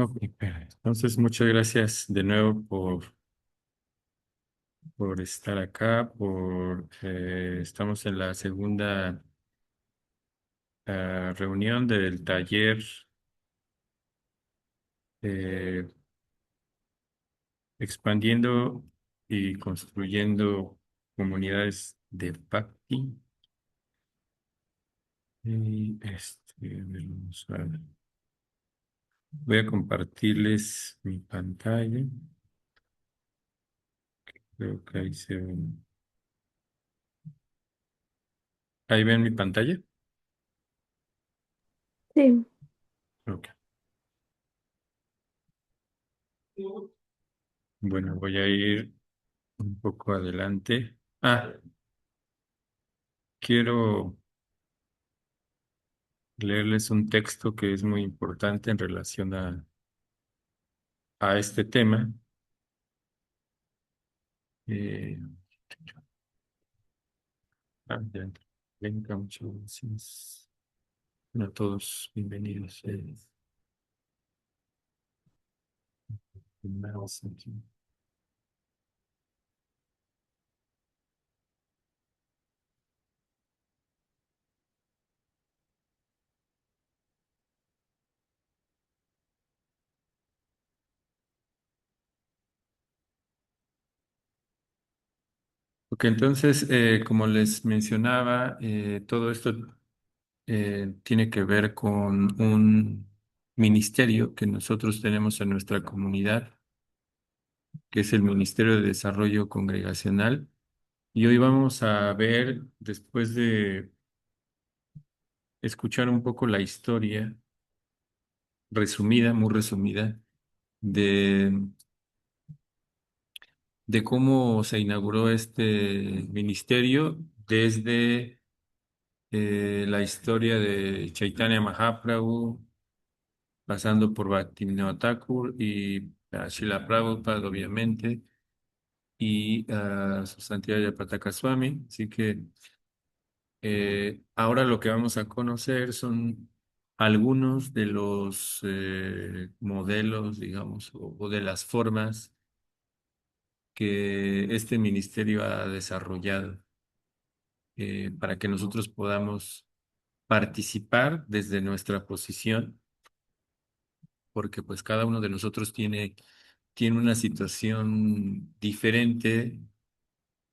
Ok, entonces, muchas gracias de nuevo por estar acá, estamos en la segunda reunión del taller eh, expandiendo y construyendo comunidades de Bhakti. Vamos a ver. Voy a compartirles mi pantalla. Creo que ahí se ve. ¿Ahí ven mi pantalla? Sí, Ok. Bueno, voy a ir un poco adelante. Quiero leerles un texto que es muy importante en relación a este tema. Eh, ya entré. Venga, muchas gracias. Bueno, a todos, bienvenidos. Bienvenidos aquí. Ok, entonces, como les mencionaba, todo esto tiene que ver con un ministerio que nosotros tenemos en nuestra comunidad, que es el Ministerio de Desarrollo Congregacional. Y hoy vamos a ver, después de escuchar un poco la historia resumida, muy resumida, de, de cómo se inauguró este ministerio desde la historia de Chaitanya Mahaprabhu, pasando por Bhaktivinoda Thakur y Srila Prabhupada, obviamente, y su santidad Pataka Swami. Así que ahora lo que vamos a conocer son algunos de los modelos, digamos, o de las formas que este ministerio ha desarrollado para que nosotros podamos participar desde nuestra posición, porque pues cada uno de nosotros tiene una situación diferente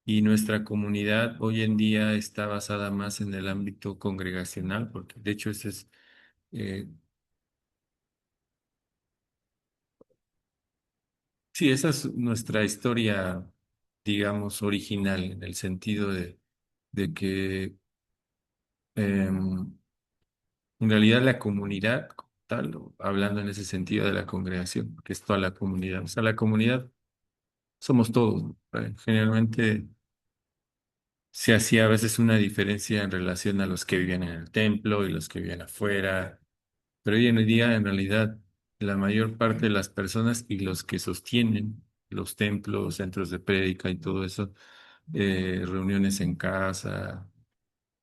y nuestra comunidad hoy en día está basada más en el ámbito congregacional, porque de hecho ese es eh, sí, esa es nuestra historia, digamos, original, en el sentido de que en realidad la comunidad, como tal, o hablando en ese sentido de la congregación, que es toda la comunidad, o sea, la comunidad somos todos, ¿no? Generalmente se hacía a veces una diferencia en relación a los que vivían en el templo y los que vivían afuera, pero hoy en día, en realidad, la mayor parte de las personas y los que sostienen los templos, centros de prédica y todo eso, reuniones en casa,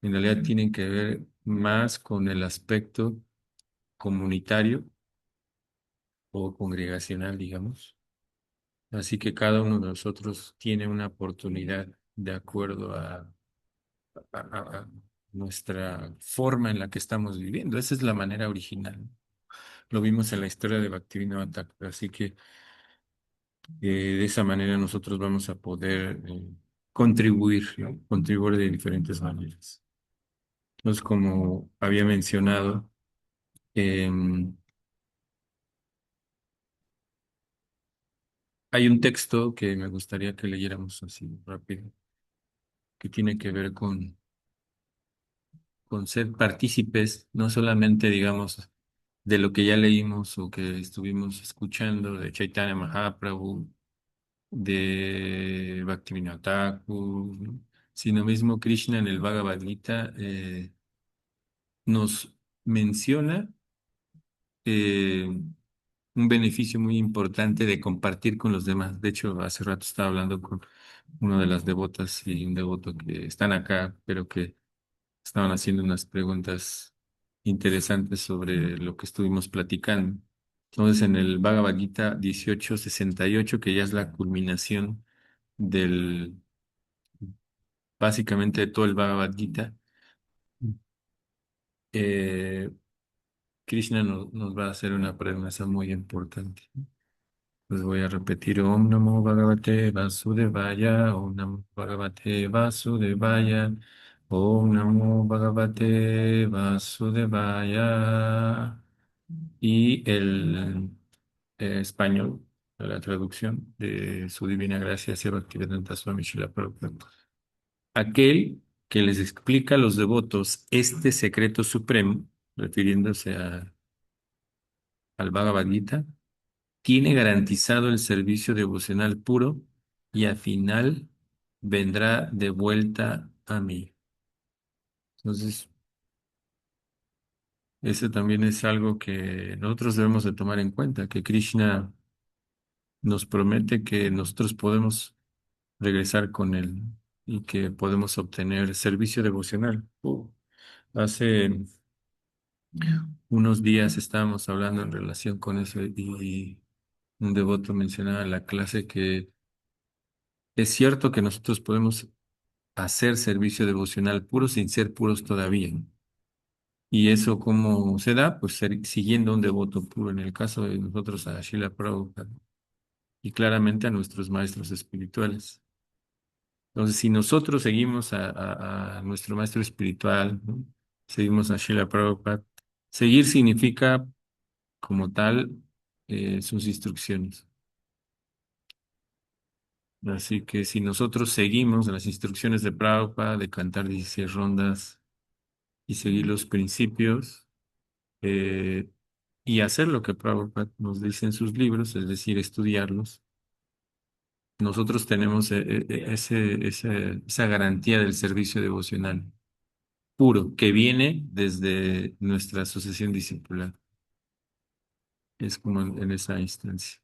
en realidad tienen que ver más con el aspecto comunitario o congregacional, digamos. Así que cada uno de nosotros tiene una oportunidad de acuerdo a nuestra forma en la que estamos viviendo. Esa es la manera original. Lo vimos en la historia de Bhaktivinoda Thakur. Así que de esa manera nosotros vamos a poder contribuir, ¿no? Contribuir de diferentes maneras. Entonces, como había mencionado, em, hay un texto que me gustaría que leyéramos así rápido, que tiene que ver con ser partícipes, no solamente, digamos, de lo que ya leímos o que estuvimos escuchando de Chaitanya Mahaprabhu, de Bhaktivinoda Thakur, ¿no? Sino mismo Krishna en el Bhagavad Gita nos menciona eh, un beneficio muy importante de compartir con los demás. De hecho, hace rato estaba hablando con una de las devotas y un devoto que están acá, pero que estaban haciendo unas preguntas interesantes sobre lo que estuvimos platicando. Entonces, en el Bhagavad Gita 1868, que ya es la culminación del, básicamente de todo el Bhagavad Gita, eh, Krishna nos va a hacer una promesa muy importante. Pues voy a repetir Om Namo Bhagavate Vasudevaya, Om Namo Bhagavate Vasudevaya, Om Namo Bhagavate Vasudevaya. Y el español, la traducción de Su Divina Gracia hacia Bhaktivedanta Swami Srila Prabhupada. Aquel que les explica a los devotos este secreto supremo, refiriéndose al Bhagavad Gita, tiene garantizado el servicio devocional puro y al final vendrá de vuelta a mí. Entonces, eso también es algo que nosotros debemos de tomar en cuenta, que Krishna nos promete que nosotros podemos regresar con él y que podemos obtener servicio devocional. Hace unos días estábamos hablando en relación con eso y un devoto mencionaba en la clase que es cierto que nosotros podemos hacer servicio devocional puro sin ser puros todavía. ¿Y eso cómo se da? Pues siguiendo a un devoto puro, en el caso de nosotros a Srila Prabhupada y claramente a nuestros maestros espirituales. Entonces, si nosotros seguimos a nuestro maestro espiritual, ¿no? Seguimos a Srila Prabhupada, seguir significa como tal sus instrucciones. Así que si nosotros seguimos las instrucciones de Prabhupada de cantar 16 rondas y seguir los principios, eh, y hacer lo que Prabhupada nos dice en sus libros, es decir, estudiarlos, nosotros tenemos esa garantía del servicio devocional puro que viene desde nuestra asociación discipular. Es como en esa instancia.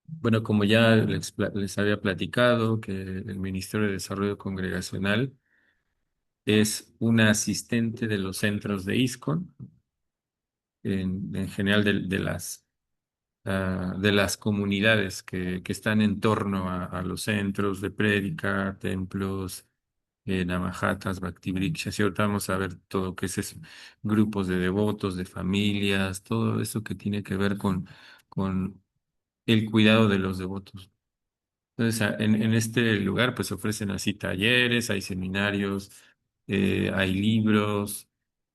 Bueno, como ya les había platicado, que el Ministerio de Desarrollo Congregacional es una asistente de los centros de ISKCON, en general de las comunidades que están en torno a los centros de prédica, templos, navajatas, bhakti-vrikshas, y ahorita vamos a ver todo lo que es eso, grupos de devotos, de familias, todo eso que tiene que ver con el cuidado de los devotos. Entonces, en este lugar pues ofrecen así talleres, hay seminarios, hay libros,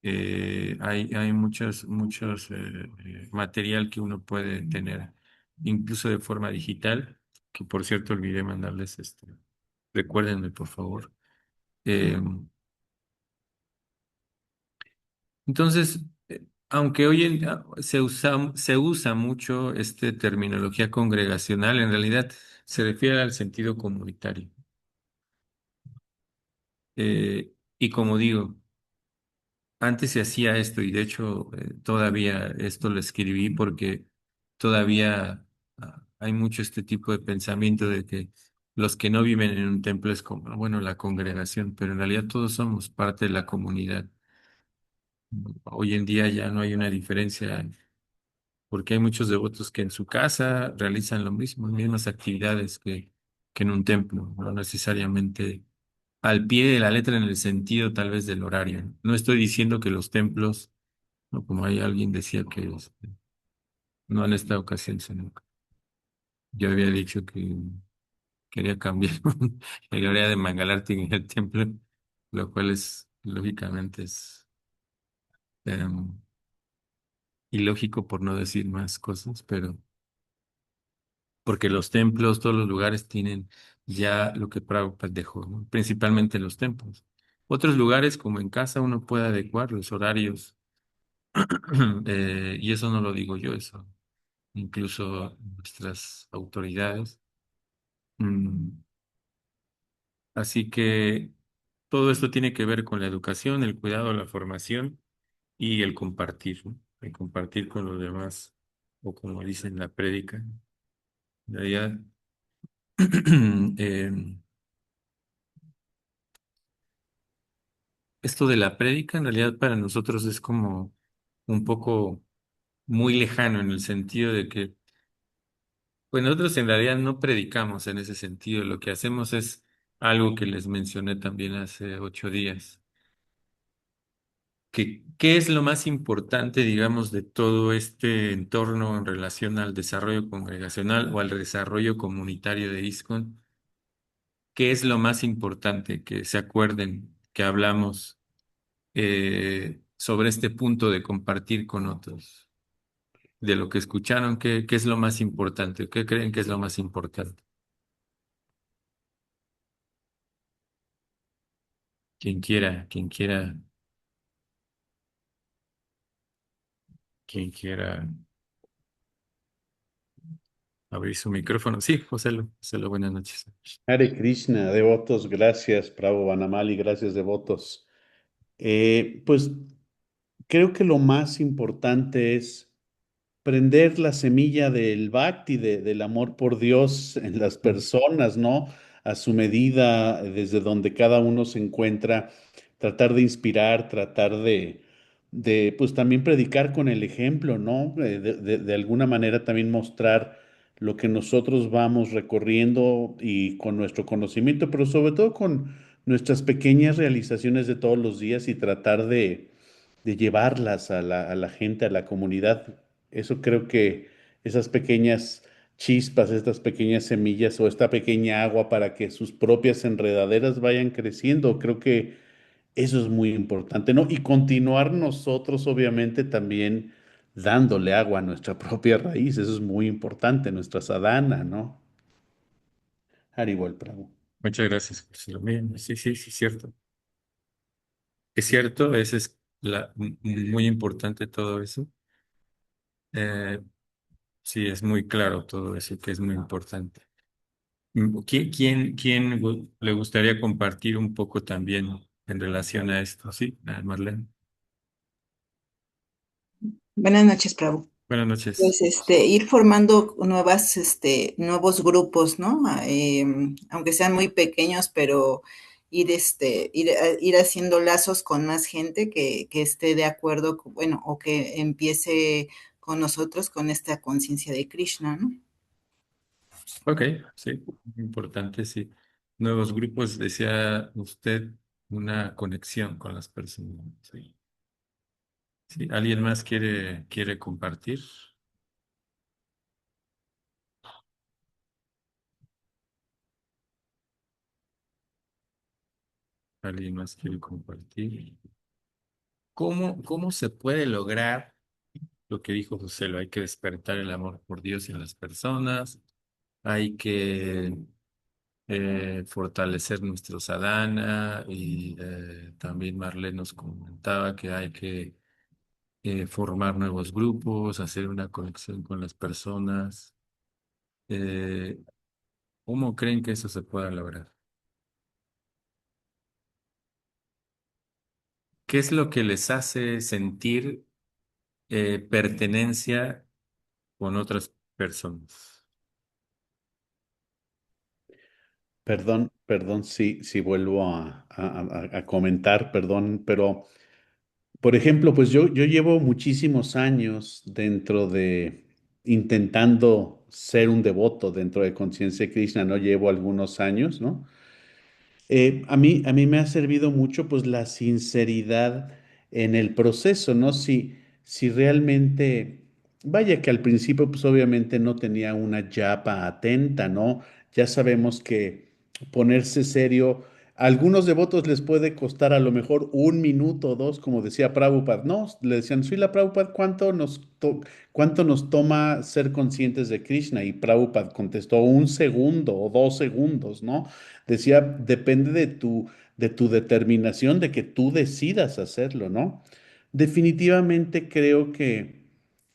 hay muchos material que uno puede tener, incluso de forma digital, que por cierto olvidé mandarles recuérdenme por favor. Eh, entonces, aunque hoy en día se usa mucho terminología congregacional, en realidad se refiere al sentido comunitario. Y como digo, antes se hacía esto y de hecho todavía esto lo escribí porque todavía hay mucho este tipo de pensamiento de que los que no viven en un templo es como, bueno, la congregación, pero en realidad todos somos parte de la comunidad. Hoy en día ya no hay una diferencia porque hay muchos devotos que en su casa realizan lo mismo, las mismas actividades que en un templo, no necesariamente al pie de la letra en el sentido tal vez del horario. No estoy diciendo que los templos, no, como hay alguien decía que no en esta ocasión, sino que yo había dicho que quería cambiar el horario de Mangalarte en el templo, lo cual es lógicamente es em, ilógico por no decir más cosas, pero porque los templos, todos los lugares tienen ya lo que Prabhupada dejó, ¿no? Principalmente los templos. Otros lugares, como en casa, uno puede adecuar los horarios, y eso no lo digo yo, eso incluso nuestras autoridades. Mm, Así que todo esto tiene que ver con la educación, el cuidado, la formación y el compartir, ¿no? El compartir con los demás, o como dicen la prédica. De allá, em, esto de la prédica en realidad para nosotros es como un poco muy lejano en el sentido de que, pues nosotros en realidad no predicamos en ese sentido, lo que hacemos es algo que les mencioné también hace 8 días, que qué es lo más importante, digamos, de todo este entorno en relación al desarrollo congregacional o al desarrollo comunitario de ISKCON. ¿Qué es lo más importante que se acuerden que hablamos sobre este punto de compartir con otros? De lo que escucharon, ¿qué es lo más importante? ¿Qué creen que es lo más importante? Quien quiera, quien quiera abrir su micrófono. Sí, José, buenas noches. Hare Krishna, devotos, gracias, Prabhu Banamali, gracias, devotos. Pues creo que lo más importante es prender la semilla del bhakti, del amor por Dios en las personas, ¿no? A su medida, desde donde cada uno se encuentra, tratar de inspirar, pues también predicar con el ejemplo, ¿no? De alguna manera también mostrar lo que nosotros vamos recorriendo y con nuestro conocimiento, pero sobre todo con nuestras pequeñas realizaciones de todos los días y tratar de llevarlas a la gente, a la comunidad. Eso creo que esas pequeñas chispas, estas pequeñas semillas o esta pequeña agua para que sus propias enredaderas vayan creciendo, creo que eso es muy importante, ¿no? Y continuar nosotros, obviamente, también dándole agua a nuestra propia raíz, eso es muy importante, nuestra sadhana, ¿no? Haribol Prabhu. Muchas gracias, José. Bien, sí, sí, sí, cierto. Es cierto, eso es muy importante todo eso. Eh, sí, es muy claro todo eso que es muy importante. ¿Quién le gustaría compartir un poco también en relación a esto? Sí, Marlene. Buenas noches, Prabhu. Buenas noches. Pues ir formando nuevos grupos, ¿no? Aunque sean muy pequeños, pero ir haciendo lazos con más gente que esté de acuerdo, bueno, o que empiece con nosotros con esta conciencia de Krishna, ¿no? Ok, sí, importante, sí. Nuevos grupos, decía usted, una conexión con las personas. Sí. Sí, ¿alguien más quiere compartir? ¿Alguien más quiere compartir? ¿Cómo se puede lograr lo que dijo José? Hay que despertar el amor por Dios en las personas, hay que fortalecer nuestro sadhana y también Marlene nos comentaba que hay que formar nuevos grupos, hacer una conexión con las personas. Eh, ¿Cómo creen que eso se pueda lograr? ¿Qué es lo que les hace sentir pertenencia con otras personas? Perdón si vuelvo a comentar, perdón, pero por ejemplo, pues yo llevo muchísimos años dentro de intentando ser un devoto dentro de Conciencia Krishna, ¿no? Llevo algunos años, ¿no? A mí me ha servido mucho pues la sinceridad en el proceso, ¿no? Si realmente, vaya que al principio pues obviamente no tenía una yapa atenta, ¿no? Ya sabemos que ponerse serio, a algunos devotos les puede costar a lo mejor un minuto o dos, como decía Prabhupada, ¿no? Le decían, Srila Prabhupada, ¿cuánto nos toma ser conscientes de Krishna? Y Prabhupada contestó, un segundo o 2 segundos, ¿no? Decía, depende de tu determinación, de que tú decidas hacerlo, ¿no? Definitivamente creo que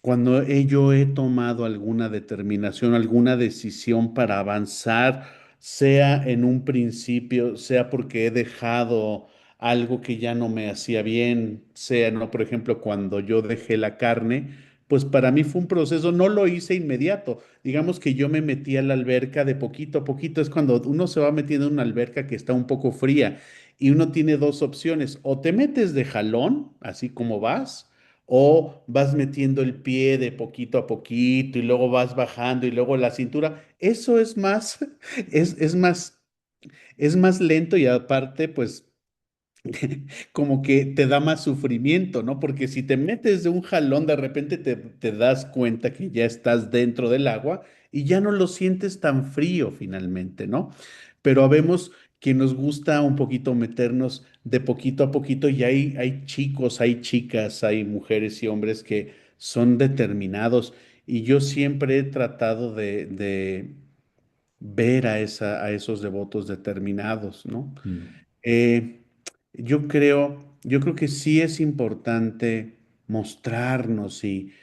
cuando yo he tomado alguna determinación, alguna decisión para avanzar, sea en un principio, sea porque he dejado algo que ya no me hacía bien, sea, ¿no? Por ejemplo, cuando yo dejé la carne, pues para mí fue un proceso, no lo hice inmediato. Digamos que yo me metí a la alberca de poquito a poquito. Es cuando uno se va metiendo en una alberca que está un poco fría y uno tiene dos opciones. O te metes de jalón, así como vas, o vas metiendo el pie de poquito a poquito y luego vas bajando y luego la cintura. Eso es más, es más, es más lento y aparte, pues como que te da más sufrimiento, ¿no? Porque si te metes de un jalón, de repente te das cuenta que ya estás dentro del agua y ya no lo sientes tan frío finalmente, ¿no? Pero habemos que nos gusta un poquito meternos de poquito a poquito y hay chicos, hay chicas, hay mujeres y hombres que son determinados y yo siempre he tratado de ver a esos devotos determinados, ¿no? Mm. Eh, yo creo que sí es importante mostrarnos y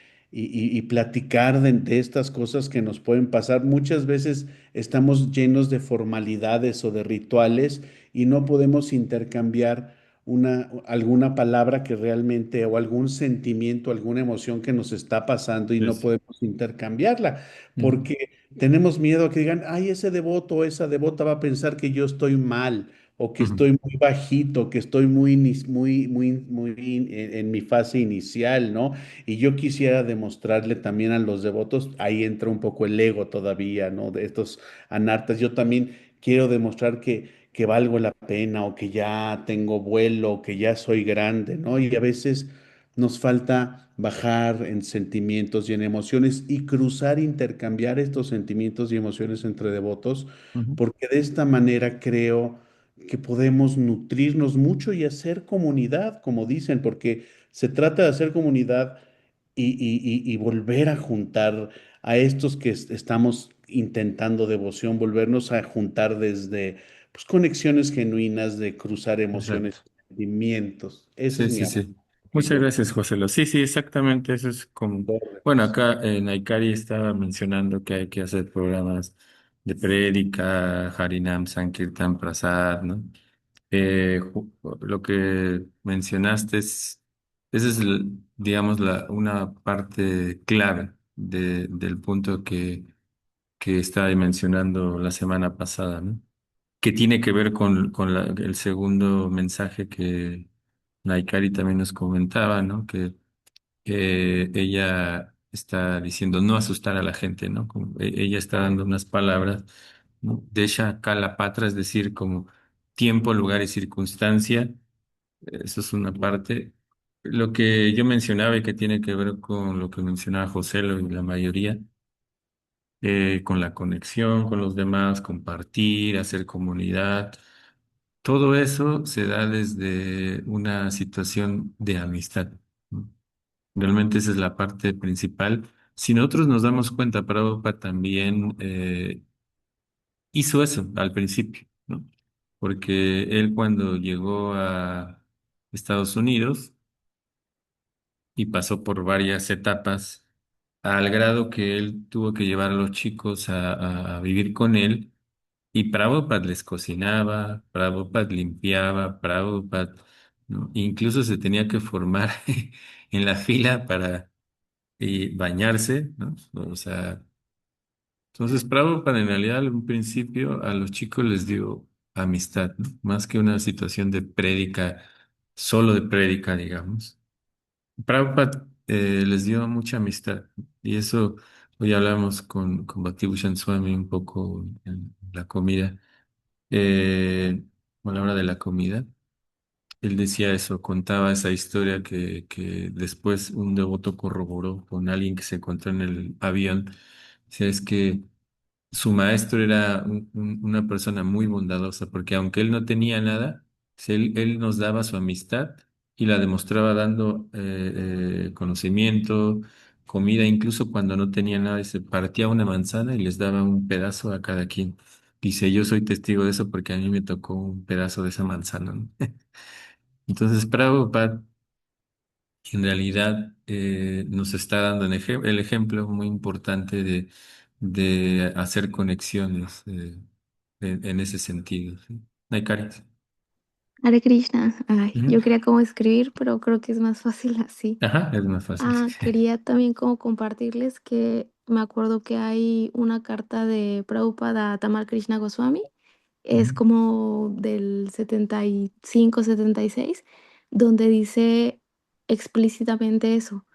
platicar de estas cosas que nos pueden pasar. Muchas veces estamos llenos de formalidades o de rituales y no podemos intercambiar alguna palabra que realmente o algún sentimiento, alguna emoción que nos está pasando y no Yes. podemos intercambiarla Ujú. porque tenemos miedo a que digan, ay, ese devoto o esa devota va a pensar que yo estoy mal o que Ujú. estoy muy bajito, que estoy muy en mi fase inicial, ¿no? Y yo quisiera demostrarle también a los devotos, ahí entra un poco el ego todavía, ¿no? De estos anartas, yo también quiero demostrar que valgo la pena o que ya tengo vuelo, o que ya soy grande, ¿no? Y a veces nos falta bajar en sentimientos y en emociones y cruzar, intercambiar estos sentimientos y emociones entre devotos, Ujú. porque de esta manera creo que podemos nutrirnos mucho y hacer comunidad, como dicen, porque se trata de hacer comunidad y volver a juntar a estos que estamos intentando devoción, volvernos a juntar desde pues, conexiones genuinas de cruzar emociones Exacto. y sentimientos. Ese Sí, es mi sí, amor sí. que Muchas yo gracias, José. Sí, sí, exactamente. Eso es como, bueno, correcto. acá en Aikari estaba mencionando que hay que hacer programas de prédica, Harinam, Sankirtan, Prasad, ¿no? Lo que mencionaste esa es, digamos, una parte clave del punto que estaba mencionando la semana pasada, ¿no? Que tiene que ver con el segundo mensaje que Naikari también nos comentaba, ¿no? Que ella está diciendo no asustar a la gente, ¿no? Ella está dando unas palabras, ¿no? Desha kala patra, es decir, como tiempo, lugar y circunstancia. Eso es una parte. Lo que yo mencionaba y que tiene que ver con lo que mencionaba José y la mayoría, con la conexión con los demás, compartir, hacer comunidad. Todo eso se da desde una situación de amistad, ¿no? Realmente esa es la parte principal. Si nosotros nos damos cuenta, Prabhupada también hizo eso al principio, ¿no? Porque él cuando llegó a Estados Unidos y pasó por varias etapas, al grado que él tuvo que llevar a los chicos a vivir con él. Y Prabhupada les cocinaba, Prabhupada limpiaba, Prabhupada, ¿no? Incluso se tenía que formar en la fila para bañarse, ¿no? O sea, entonces Prabhupada en realidad en un principio a los chicos les dio amistad, ¿no? Más que una situación de prédica, solo de prédica, digamos. Prabhupada les dio mucha amistad y eso hoy hablamos con Bhakti-Bhushan Swami un poco en la comida eh, a la hora de la comida. Él decía eso, contaba esa historia que después un devoto corroboró con alguien que se encontró en el avión. O sea, es que su maestro era una persona muy bondadosa, porque aunque él no tenía nada, si él nos daba su amistad y la demostraba dando conocimiento, comida, incluso cuando no tenía nada, y se partía una manzana y les daba un pedazo a cada quien. Dice, yo soy testigo de eso porque a mí me tocó un pedazo de esa manzana, ¿no? Entonces, Prabhupada en realidad nos está dando el ejemplo muy importante de hacer conexiones en ese sentido, ¿sí? Naikari. Hare Krishna. Ay, Ujú. yo quería como escribir, pero creo que es más fácil así. Ajá, es más fácil. Quería también como compartirles que me acuerdo que hay una carta de Prabhupada a Tamal Krishna Goswami, es Ujú. como del 75, 76, donde dice explícitamente eso,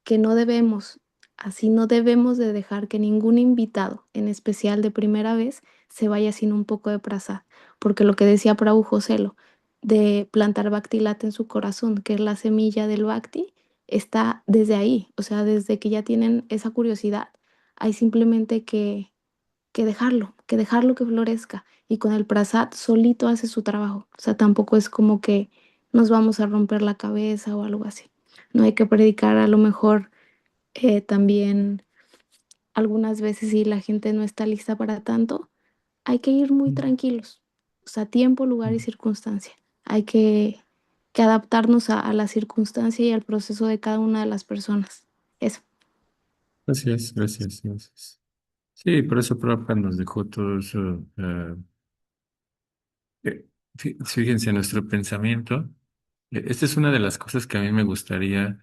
que no debemos, así no debemos de dejar que ningún invitado, en especial de primera vez, se vaya sin un poco de prasad, porque lo que decía Prabhu Joselo, de plantar Bhakti Lata en su corazón, que es la semilla del Bhakti, está desde ahí, o sea, desde que ya tienen esa curiosidad, hay simplemente que dejarlo que florezca, y con el prasad solito hace su trabajo, o sea, tampoco es como que nos vamos a romper la cabeza o algo así. No hay que predicar a lo mejor también algunas veces si la gente no está lista para tanto, hay que ir muy tranquilos. O sea, tiempo, lugar y circunstancia. Hay que adaptarnos a la circunstancia y al proceso de cada una de las personas. Eso. Gracias, gracias, gracias. Sí, por eso Prabhupada nos dejó todo eso. Fíjense, nuestro pensamiento. Esta es una de las cosas que a mí me gustaría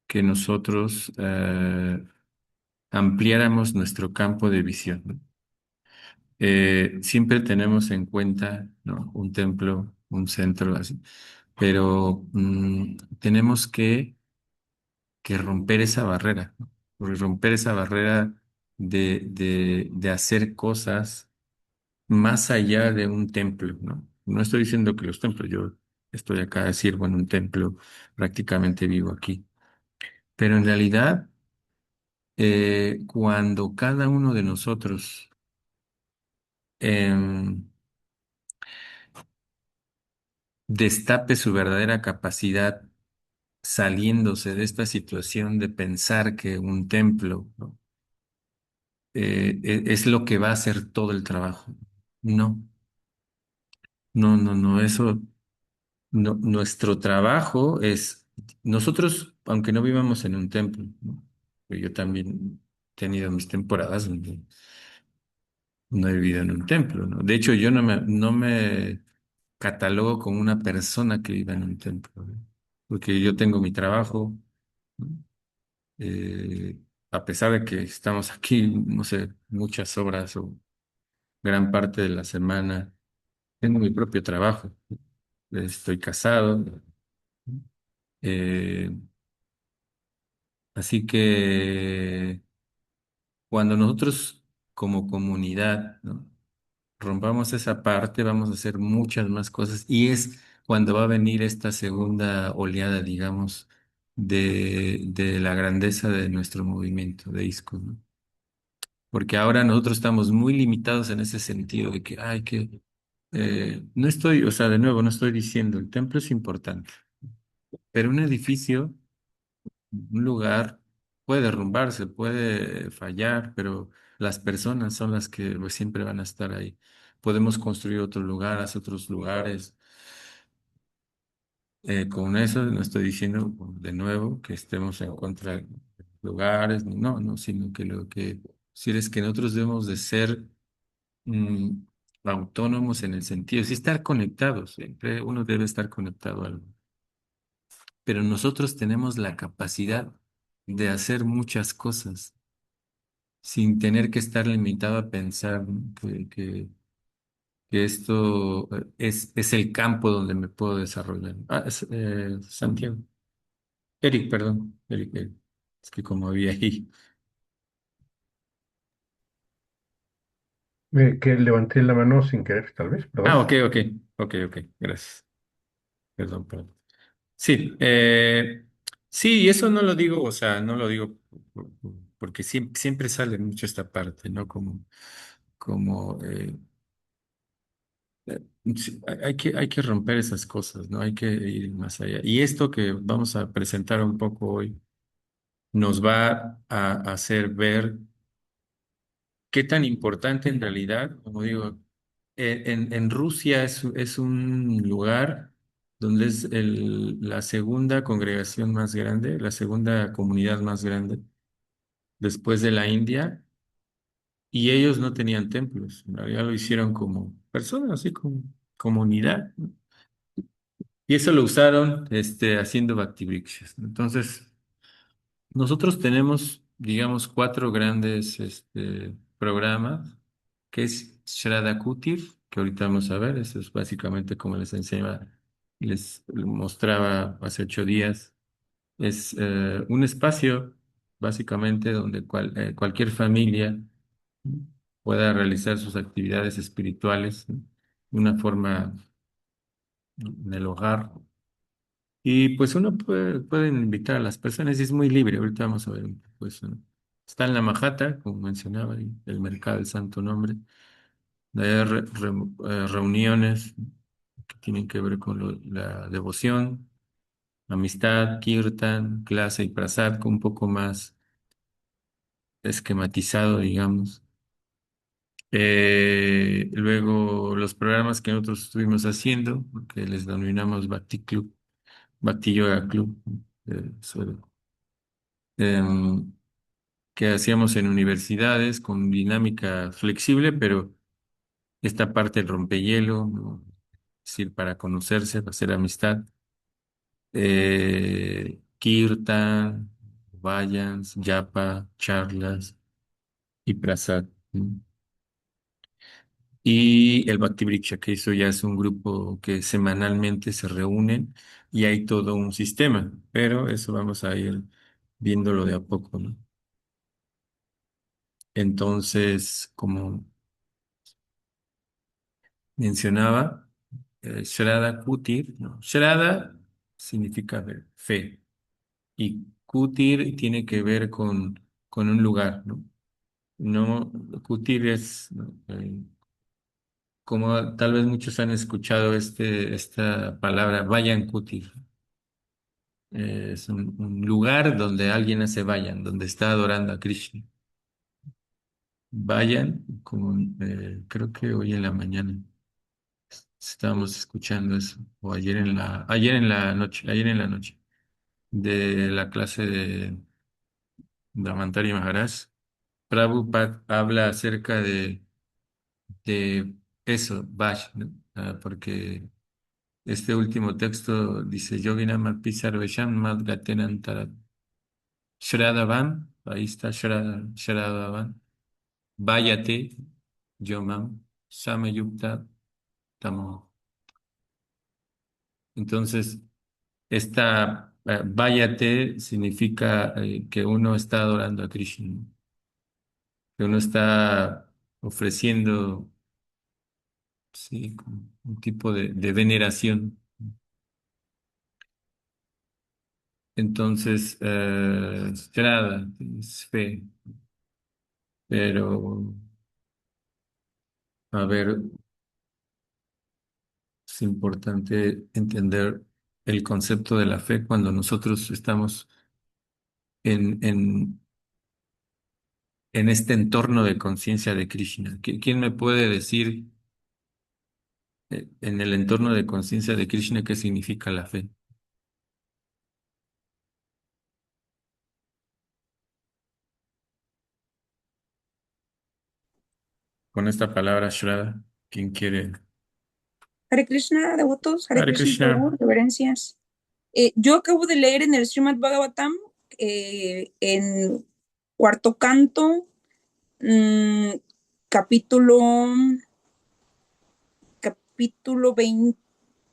que nosotros ampliáramos nuestro campo de visión, ¿no? Siempre tenemos en cuenta, ¿no? Un templo, un centro, así, pero tenemos que romper esa barrera, ¿no? Romper esa barrera de hacer cosas más allá de un templo, ¿no? No estoy diciendo que los templos, yo estoy acá, sirvo en un templo, prácticamente vivo aquí, pero en realidad, cuando cada uno de nosotros em, destape su verdadera capacidad saliéndose de esta situación de pensar que un templo, ¿no? Es lo que va a hacer todo el trabajo. No, no, no, no, eso, no, nuestro trabajo es, nosotros, aunque no vivamos en un templo, ¿no? Pero yo también he tenido mis temporadas donde no he vivido en un templo, ¿no? De hecho, yo no me catalogo como una persona que vive en un templo, ¿no? Porque yo tengo mi trabajo, ¿no? Eh, a pesar de que estamos aquí, no sé, muchas horas o gran parte de la semana, tengo mi propio trabajo. Estoy casado. eh, Así que cuando nosotros como comunidad, ¿no? Rompamos esa parte, vamos a hacer muchas más cosas y es cuando va a venir esta segunda oleada, digamos, de la grandeza de nuestro movimiento de ISKCON, ¿no? Porque ahora nosotros estamos muy limitados en ese sentido de que, ay, que no estoy, o sea, de nuevo, no estoy diciendo, el templo es importante, pero un edificio, un lugar puede derrumbarse, puede fallar, pero las personas son las que pues, siempre van a estar ahí. Podemos construir otro lugar, hacer otros lugares. Con eso no estoy diciendo de nuevo que estemos en contra de lugares, no, no, sino que lo que sí es que nosotros debemos de ser mm, autónomos en el sentido, sí estar conectados, siempre uno debe estar conectado a algo, pero nosotros tenemos la capacidad de hacer muchas cosas sin tener que estar limitado a pensar, ¿no? Que esto es el campo donde me puedo desarrollar. Ah, Santiago. Eric, perdón. Eric, Eric. Es que como había ahí. Que levanté la mano sin querer, tal vez, Ah, perdón. ok, ok. Ok, ok. Gracias. Perdón, perdón. Sí, sí, y eso no lo digo, o sea, no lo digo porque siempre sale mucho esta parte, ¿no? Como sí, hay que romper esas cosas, ¿no? Hay que ir más allá. Y esto que vamos a presentar un poco hoy nos va a hacer ver qué tan importante en realidad, como digo, en Rusia es un lugar donde es la segunda congregación más grande, la segunda comunidad más grande después de la India, y ellos no tenían templos, en realidad lo hicieron como personas, así como comunidad, ¿no? Y eso lo usaron haciendo Bhakti Vrikshas, ¿no? Entonces, nosotros tenemos, digamos, cuatro grandes programas, que es Shraddha Kutir, que ahorita vamos a ver, eso es básicamente como les enseñaba, les mostraba hace 8 días. Es un espacio, básicamente, donde cualquier familia pueda realizar sus actividades espirituales, ¿no? De una forma en el hogar. Y pues uno puede invitar a las personas y es muy libre. Ahorita vamos a ver, pues, está en la Majata, como mencionaba, ahí, el Mercado del Santo Nombre. De ahí hay reuniones que tienen que ver con la devoción, amistad, kirtan, clase y prasad, con un poco más esquematizado, digamos. Luego los programas que nosotros estuvimos haciendo, que les denominamos Bhakti Club, Bhakti Yoga Club, sobre- em, que hacíamos en universidades con dinámica flexible, pero esta parte del rompehielo, ¿no? Es decir, para conocerse, para hacer amistad, kirtan, vayans, yapa, charlas y prasad, ¿no? Y el Bhakti Vriksha, que eso ya es un grupo que semanalmente se reúnen y hay todo un sistema, pero eso vamos a ir viéndolo de a poco, ¿no? Entonces, como mencionaba, Shraddha Kutir, ¿no? Shraddha significa fe y Kutir tiene que ver con un lugar, ¿no? No, Kutir es, ¿no? Como tal vez muchos han escuchado esta palabra, Vayan Kutir. Es un lugar donde alguien hace vayan, donde está adorando a Krishna. Vayan, como creo que hoy en la mañana estábamos escuchando eso, o ayer en la noche, de la clase de Dhamantari Maharaj. Prabhupada habla acerca de eso, Vash, ¿no? Porque este último texto dice, Yoginam Api Sarvesham Mad Gatenantara Shradavan, ahí está Shradavan, Váyate, Yomam, Samayukta, Tamo. Entonces, esta Váyate significa que uno está adorando a Krishna, ¿no? Que uno está ofreciendo, sí, como un tipo de veneración. Entonces, Shraddha es fe, pero, a ver, es importante entender el concepto de la fe cuando nosotros estamos en, en, en este entorno de conciencia de Krishna. ¿Quién me puede decir en el entorno de conciencia de Krishna qué significa la fe? Con esta palabra Shraddha, ¿quién quiere? Hare Krishna, devotos, Hare Hare Krishna Prabhu, Krishna. reverencias. Yo acabo de leer en el Srimad Bhagavatam, en cuarto canto, mm, capítulo, capítulo 20,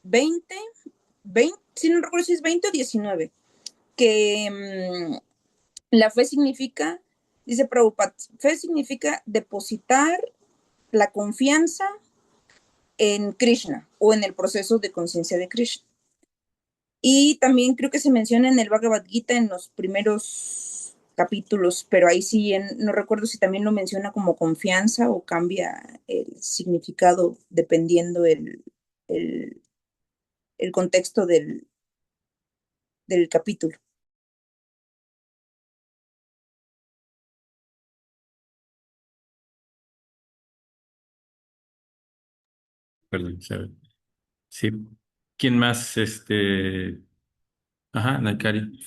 20, 20, si no recuerdo si es 20 o 19, que la fe significa, dice Prabhupada, fe significa depositar la confianza en Krishna o en el proceso de conciencia de Krishna. Y también creo que se menciona en el Bhagavad Gita en los primeros capítulos, pero ahí sí no recuerdo si también lo menciona como confianza o cambia el significado dependiendo el, el contexto del capítulo. Perdón, ¿sabe? Sí. ¿Quién más? Ajá, Nakari.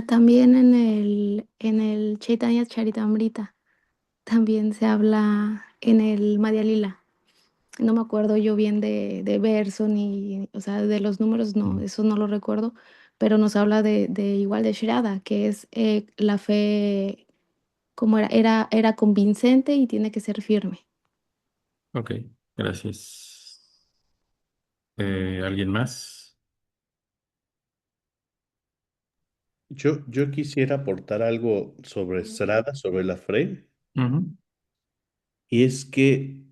También en el Chaitanya Charitamrita también se habla en el Madhya Lila. No me acuerdo yo bien de verso ni, o sea, de los números, no, eso no lo recuerdo, pero nos habla de igual de Shraddha, que es la fe, como era convincente y tiene que ser firme. Ok, gracias. ¿Alguien más? Yo quisiera aportar algo sobre Srada, sobre la Frey, Ujú, y es que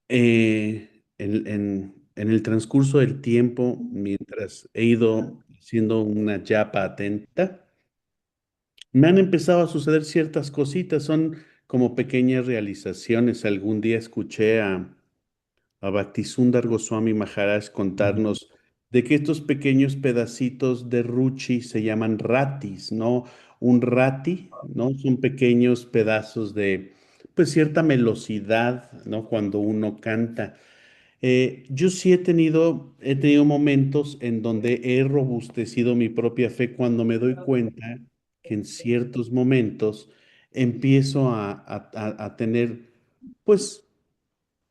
en el transcurso del tiempo, mientras he ido siendo una yapa atenta, me han empezado a suceder ciertas cositas, son como pequeñas realizaciones. Algún día escuché a Bhaktisundar Goswami Maharaj ujú, contarnos de que estos pequeños pedacitos de ruchi se llaman ratis, ¿no? Un rati, ¿no? Son pequeños pedazos de, pues, cierta melosidad, ¿no? Cuando uno canta. Yo sí he tenido momentos en donde he robustecido mi propia fe cuando me doy cuenta que en ciertos momentos empiezo a tener, pues,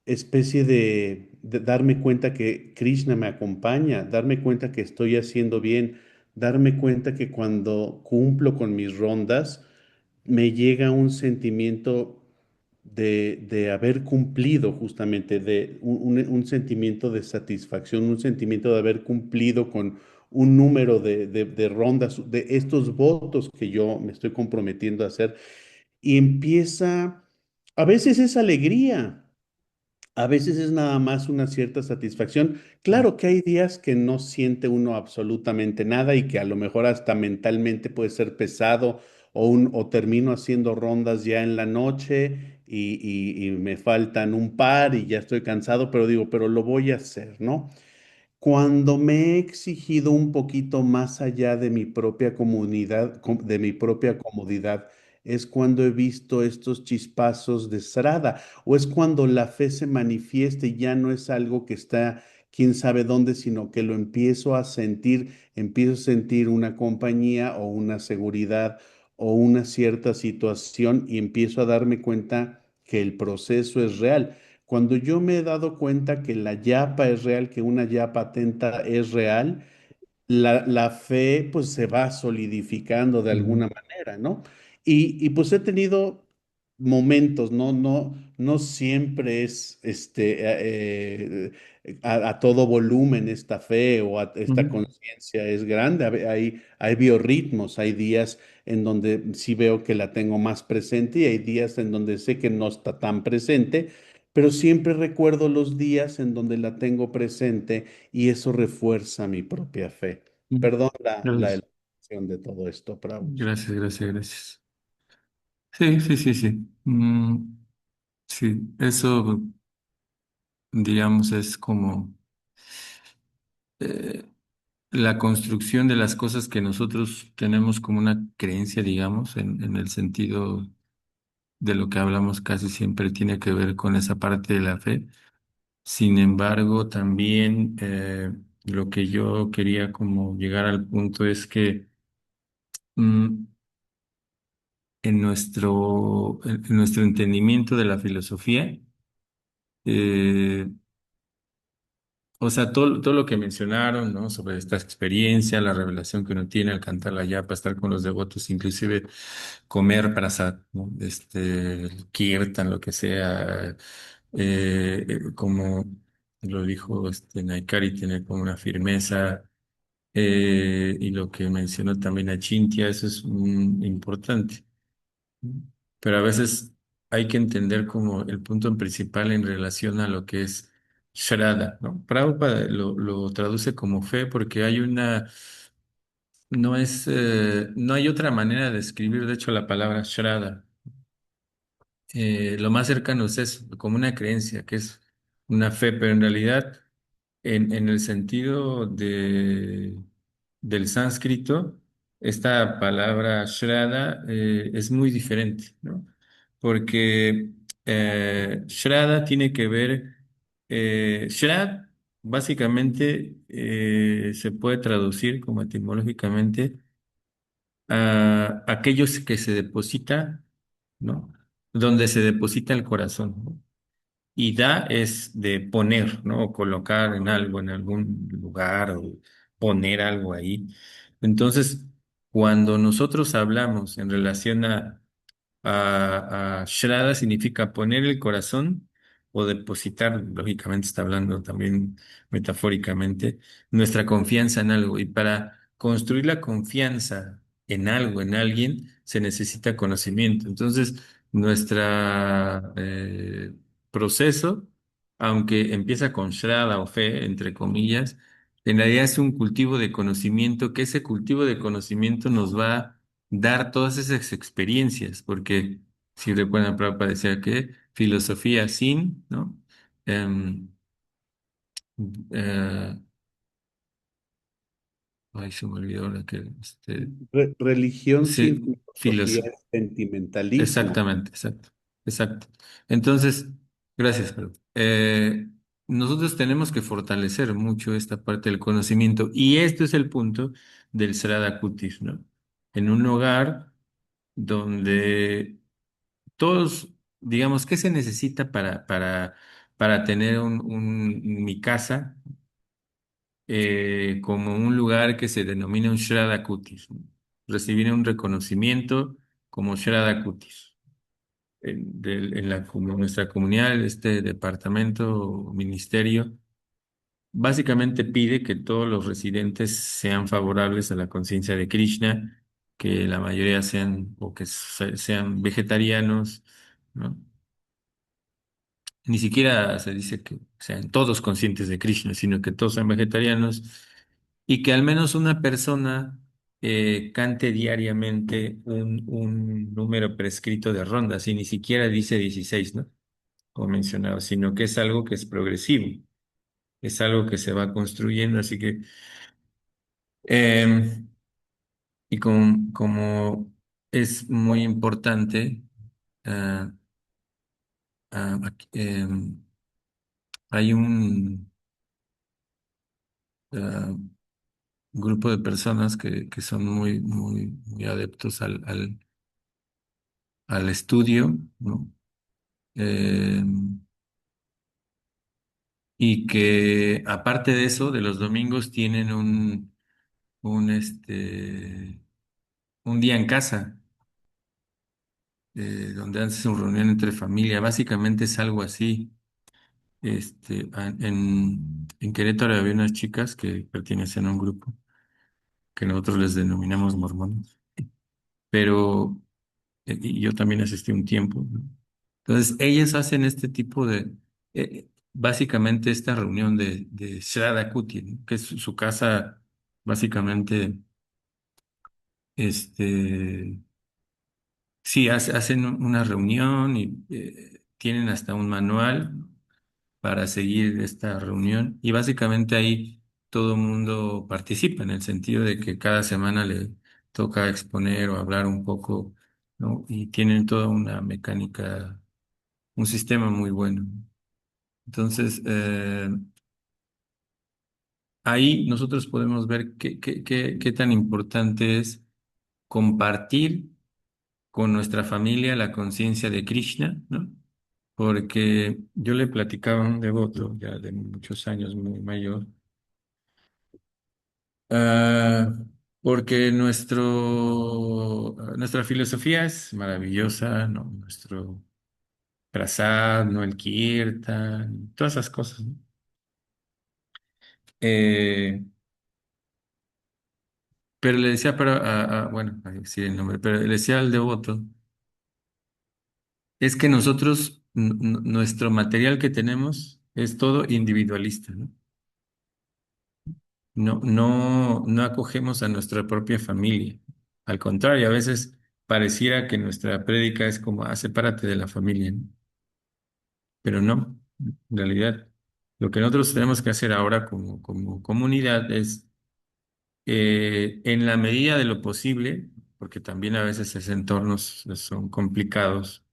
especie de darme cuenta que Krishna me acompaña, darme cuenta que estoy haciendo bien, darme cuenta que cuando cumplo con mis rondas, me llega un sentimiento de haber cumplido justamente, de un sentimiento de satisfacción, un sentimiento de haber cumplido con un número de rondas, de estos votos que yo me estoy comprometiendo a hacer. Y empieza, a veces es alegría, a veces es nada más una cierta satisfacción. Claro que hay días que no siente uno absolutamente nada y que a lo mejor hasta mentalmente puede ser pesado o termino haciendo rondas ya en la noche y me faltan un par y ya estoy cansado, pero digo, pero lo voy a hacer, ¿no? Cuando me he exigido un poquito más allá de mi propia comunidad, de mi propia comodidad, es cuando he visto estos chispazos de Srada, o es cuando la fe se manifiesta y ya no es algo que está quién sabe dónde, sino que lo empiezo a sentir una compañía o una seguridad o una cierta situación y empiezo a darme cuenta que el proceso es real. Cuando yo me he dado cuenta que la yapa es real, que una yapa atenta es real, la fe pues se va solidificando de ujú, alguna manera, ¿no? Pues he tenido momentos, no siempre es a todo volumen esta fe o esta ujú, conciencia es grande. Hay biorritmos, hay días en donde sí veo que la tengo más presente y hay días en donde sé que no está tan presente, pero siempre recuerdo los días en donde la tengo presente y eso refuerza mi propia fe. ujú. Perdón la Gracias, elaboración de todo esto, Prabhu. gracias, gracias, gracias. Sí, sí, sí, sí. Sí, eso, digamos, es como eh, la construcción de las cosas que nosotros tenemos como una creencia, digamos, en el sentido de lo que hablamos casi siempre tiene que ver con esa parte de la fe. Sin embargo, también lo que yo quería como llegar al punto es que mm, en nuestro entendimiento de la filosofía, eh, o sea, todo lo que mencionaron, ¿no? Sobre esta experiencia, la revelación que uno tiene al cantar la yapa, estar con los devotos, inclusive comer prasad, ¿no? El kirtan, lo que sea, como lo dijo Naikari, tiene como una firmeza, y lo que mencionó también a Chintia, eso es importante. Pero a veces hay que entender como el punto principal en relación a lo que es Shraddha, ¿no? Prabhupada lo traduce como fe porque no hay otra manera de escribir, de hecho, la palabra Shraddha. Lo más cercano es eso, como una creencia, que es una fe, pero en realidad, en el sentido del sánscrito, esta palabra Shraddha es muy diferente, ¿no? Porque Shraddha tiene que ver, Shrad básicamente se puede traducir como etimológicamente a aquellos que se deposita, ¿no? Donde se deposita el corazón, ¿no? Y da es de poner, ¿no? O colocar en algo, en algún lugar, o poner algo ahí. Entonces, cuando nosotros hablamos en relación a Shraddha, significa poner el corazón o depositar, lógicamente está hablando también metafóricamente, nuestra confianza en algo. Y para construir la confianza en algo, en alguien, se necesita conocimiento. Entonces, nuestro proceso, aunque empieza con Shraddha o fe, entre comillas, en realidad es un cultivo de conocimiento, que ese cultivo de conocimiento nos va a dar todas esas experiencias, porque si recuerdan, Prabhupada decía que filosofía sin, ¿no? Em, eh, ay, se me olvidó la que, Religión sin sí, filosofía es sentimentalismo. exactamente, exacto, exacto. Entonces, gracias, pero nosotros tenemos que fortalecer mucho esta parte del conocimiento y este es el punto del Srada Kutis, ¿no? En un hogar donde todos, digamos, ¿qué se necesita para tener mi casa como un lugar que se denomina un Shraddha Kutis, ¿no? Recibir un reconocimiento como Shraddha Kutis. En nuestra comunidad, este departamento o ministerio, básicamente pide que todos los residentes sean favorables a la conciencia de Krishna, que la mayoría sean o que sean vegetarianos, ¿no? Ni siquiera se dice que sean todos conscientes de Krishna, sino que todos sean vegetarianos y que al menos una persona cante diariamente un número prescrito de rondas, y ni siquiera dice 16, ¿no? Como mencionaba, sino que es algo que es progresivo, es algo que se va construyendo, así que, eh, y como es muy importante, ah, hay un ah, grupo de personas que son muy adeptos al estudio, ¿no? Eh, y que aparte de eso, de los domingos tienen un día en casa, donde hacen su reunión entre familia. Básicamente es algo así. En Querétaro había unas chicas que pertenecían a un grupo que nosotros les denominamos mormones, pero y yo también asistí un tiempo, ¿no? Entonces, ellas hacen este tipo básicamente esta reunión de Shraddha Kuti, ¿no? Que es su casa, básicamente, este, sí, hacen una reunión y tienen hasta un manual para seguir esta reunión y básicamente ahí todo el mundo participa en el sentido de que cada semana le toca exponer o hablar un poco, ¿no? Y tienen toda una mecánica, un sistema muy bueno. Entonces, ahí nosotros podemos ver qué tan importante es compartir con nuestra familia la conciencia de Krishna, ¿no? Porque yo le platicaba a un devoto ya de muchos años, muy mayor, ah, porque nuestra filosofía es maravillosa, ¿no? Nuestro prasad, ¿no? El kirtan, todas esas cosas, ¿no? Eh, pero le decía, bueno, a decir el nombre, pero le decía al devoto, es que nosotros, nuestro material que tenemos es todo individualista, ¿no? No acogemos a nuestra propia familia. Al contrario, a veces pareciera que nuestra prédica es como, sepárate de la familia, ¿no? Pero no, en realidad, lo que nosotros tenemos que hacer ahora como comunidad es, en la medida de lo posible, porque también a veces esos entornos son complicados,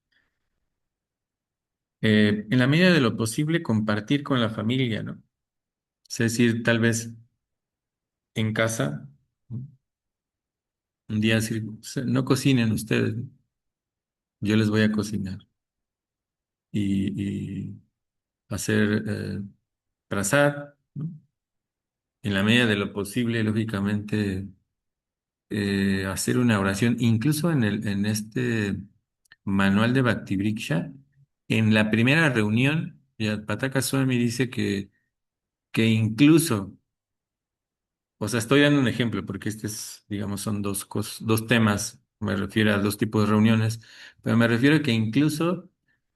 en la medida de lo posible compartir con la familia, ¿no? Es decir, tal vez en casa, ¿no? Un día decir, no cocinen ustedes, ¿no? Yo les voy a cocinar y hacer prasad, ¿no? En la medida de lo posible, lógicamente, hacer una oración, incluso en este manual de Bhakti Vriksha, en la primera reunión, ya Pataka Swami dice que incluso o sea, estoy dando un ejemplo porque este es, digamos, son dos cosas, dos temas, me refiero a dos tipos de reuniones, pero me refiero a que incluso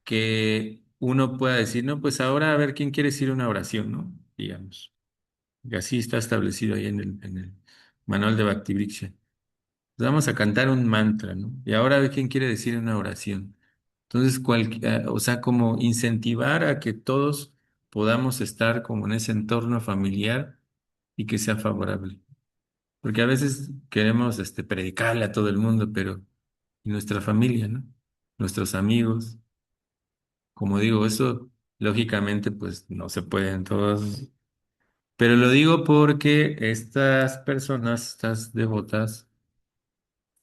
que uno pueda decir, no, pues ahora a ver quién quiere decir una oración, ¿no? Digamos. Y así está establecido ahí en el manual de Bhakti Vriksha. Vamos a cantar un mantra, ¿no? Y ahora a ver quién quiere decir una oración. Entonces, o sea, como incentivar a que todos podamos estar como en ese entorno familiar y que sea favorable. Porque a veces queremos predicarle a todo el mundo, pero ¿y nuestra familia, no? Nuestros amigos, como digo, eso lógicamente pues no se pueden todos, pero lo digo porque estas personas, estas devotas,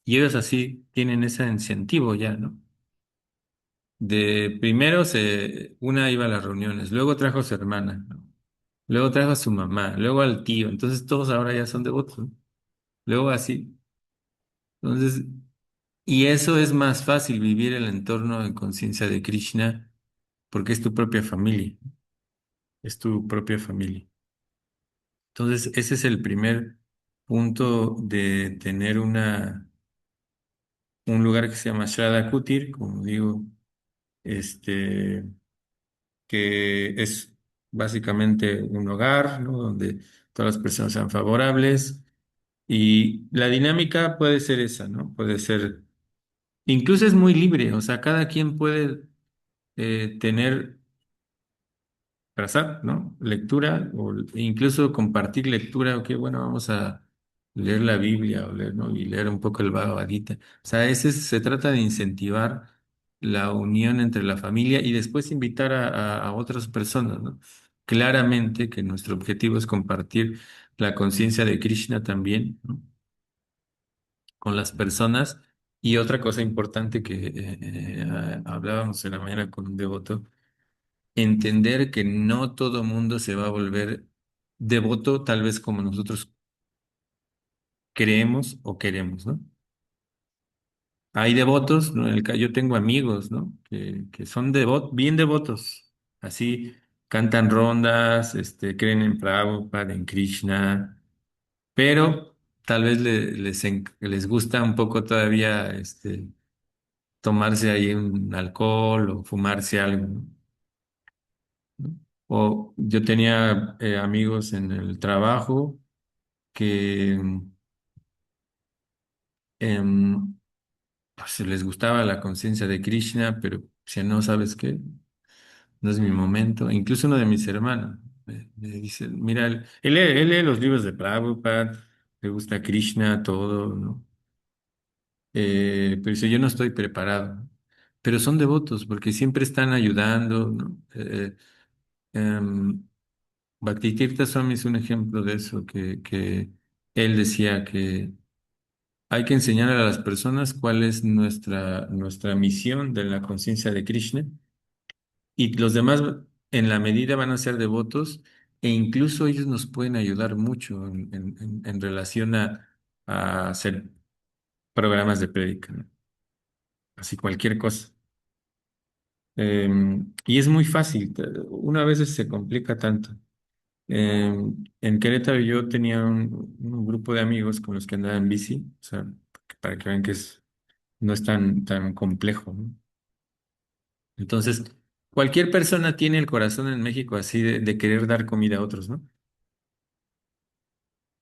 y ellos así tienen ese incentivo ya, ¿no? De primero una iba a las reuniones, luego trajo a su hermana, ¿no? Luego trajo a su mamá, luego al tío, entonces todos ahora ya son devotos, ¿no? Luego así. Entonces, y eso es más fácil vivir el entorno en conciencia de Krishna porque es tu propia familia, es tu propia familia. Entonces, ese es el primer punto de tener un lugar que se llama Shraddha Kutir, como digo, este, que es básicamente un hogar, ¿no? Donde todas las personas sean favorables. Y la dinámica puede ser esa, ¿no? Puede ser, incluso es muy libre, o sea, cada quien puede tener trazar, ¿no? Lectura o incluso compartir lectura, ok, bueno, vamos a leer la Biblia o leer, ¿no? Y leer un poco el Bhagavad Gita. O sea, se trata de incentivar la unión entre la familia y después invitar a otras personas, ¿no? Claramente que nuestro objetivo es compartir la conciencia de Krishna también, ¿no? Con las personas. Y otra cosa importante que hablábamos en la mañana con un devoto, entender que no todo mundo se va a volver devoto, tal vez como nosotros creemos o queremos, ¿no? Hay devotos, ¿no? Yo tengo amigos, ¿no? Que son bien devotos, así cantan rondas, creen en Prabhupada, en Krishna, pero tal vez les gusta un poco todavía, tomarse ahí un alcohol o fumarse algo, ¿no? O yo tenía amigos en el trabajo que em, pues les gustaba la conciencia de Krishna, pero si no, ¿sabes qué? No es mi momento. Incluso uno de mis hermanos me dice, mira, él lee los libros de Prabhupada, le gusta Krishna, todo, ¿no? Pero dice, yo no estoy preparado. Pero son devotos porque siempre están ayudando, ¿no? Em, Bhaktitirtha Swami es un ejemplo de eso, que él decía que hay que enseñar a las personas cuál es nuestra misión de la conciencia de Krishna y los demás en la medida van a ser devotos e incluso ellos nos pueden ayudar mucho en relación a hacer programas de prédica, ¿no? Así cualquier cosa. Y es muy fácil, una vez se complica tanto. En Querétaro yo tenía un grupo de amigos con los que andaba en bici, o sea, para que vean que no es tan complejo, ¿no? Entonces, cualquier persona tiene el corazón en México así de querer dar comida a otros, ¿no?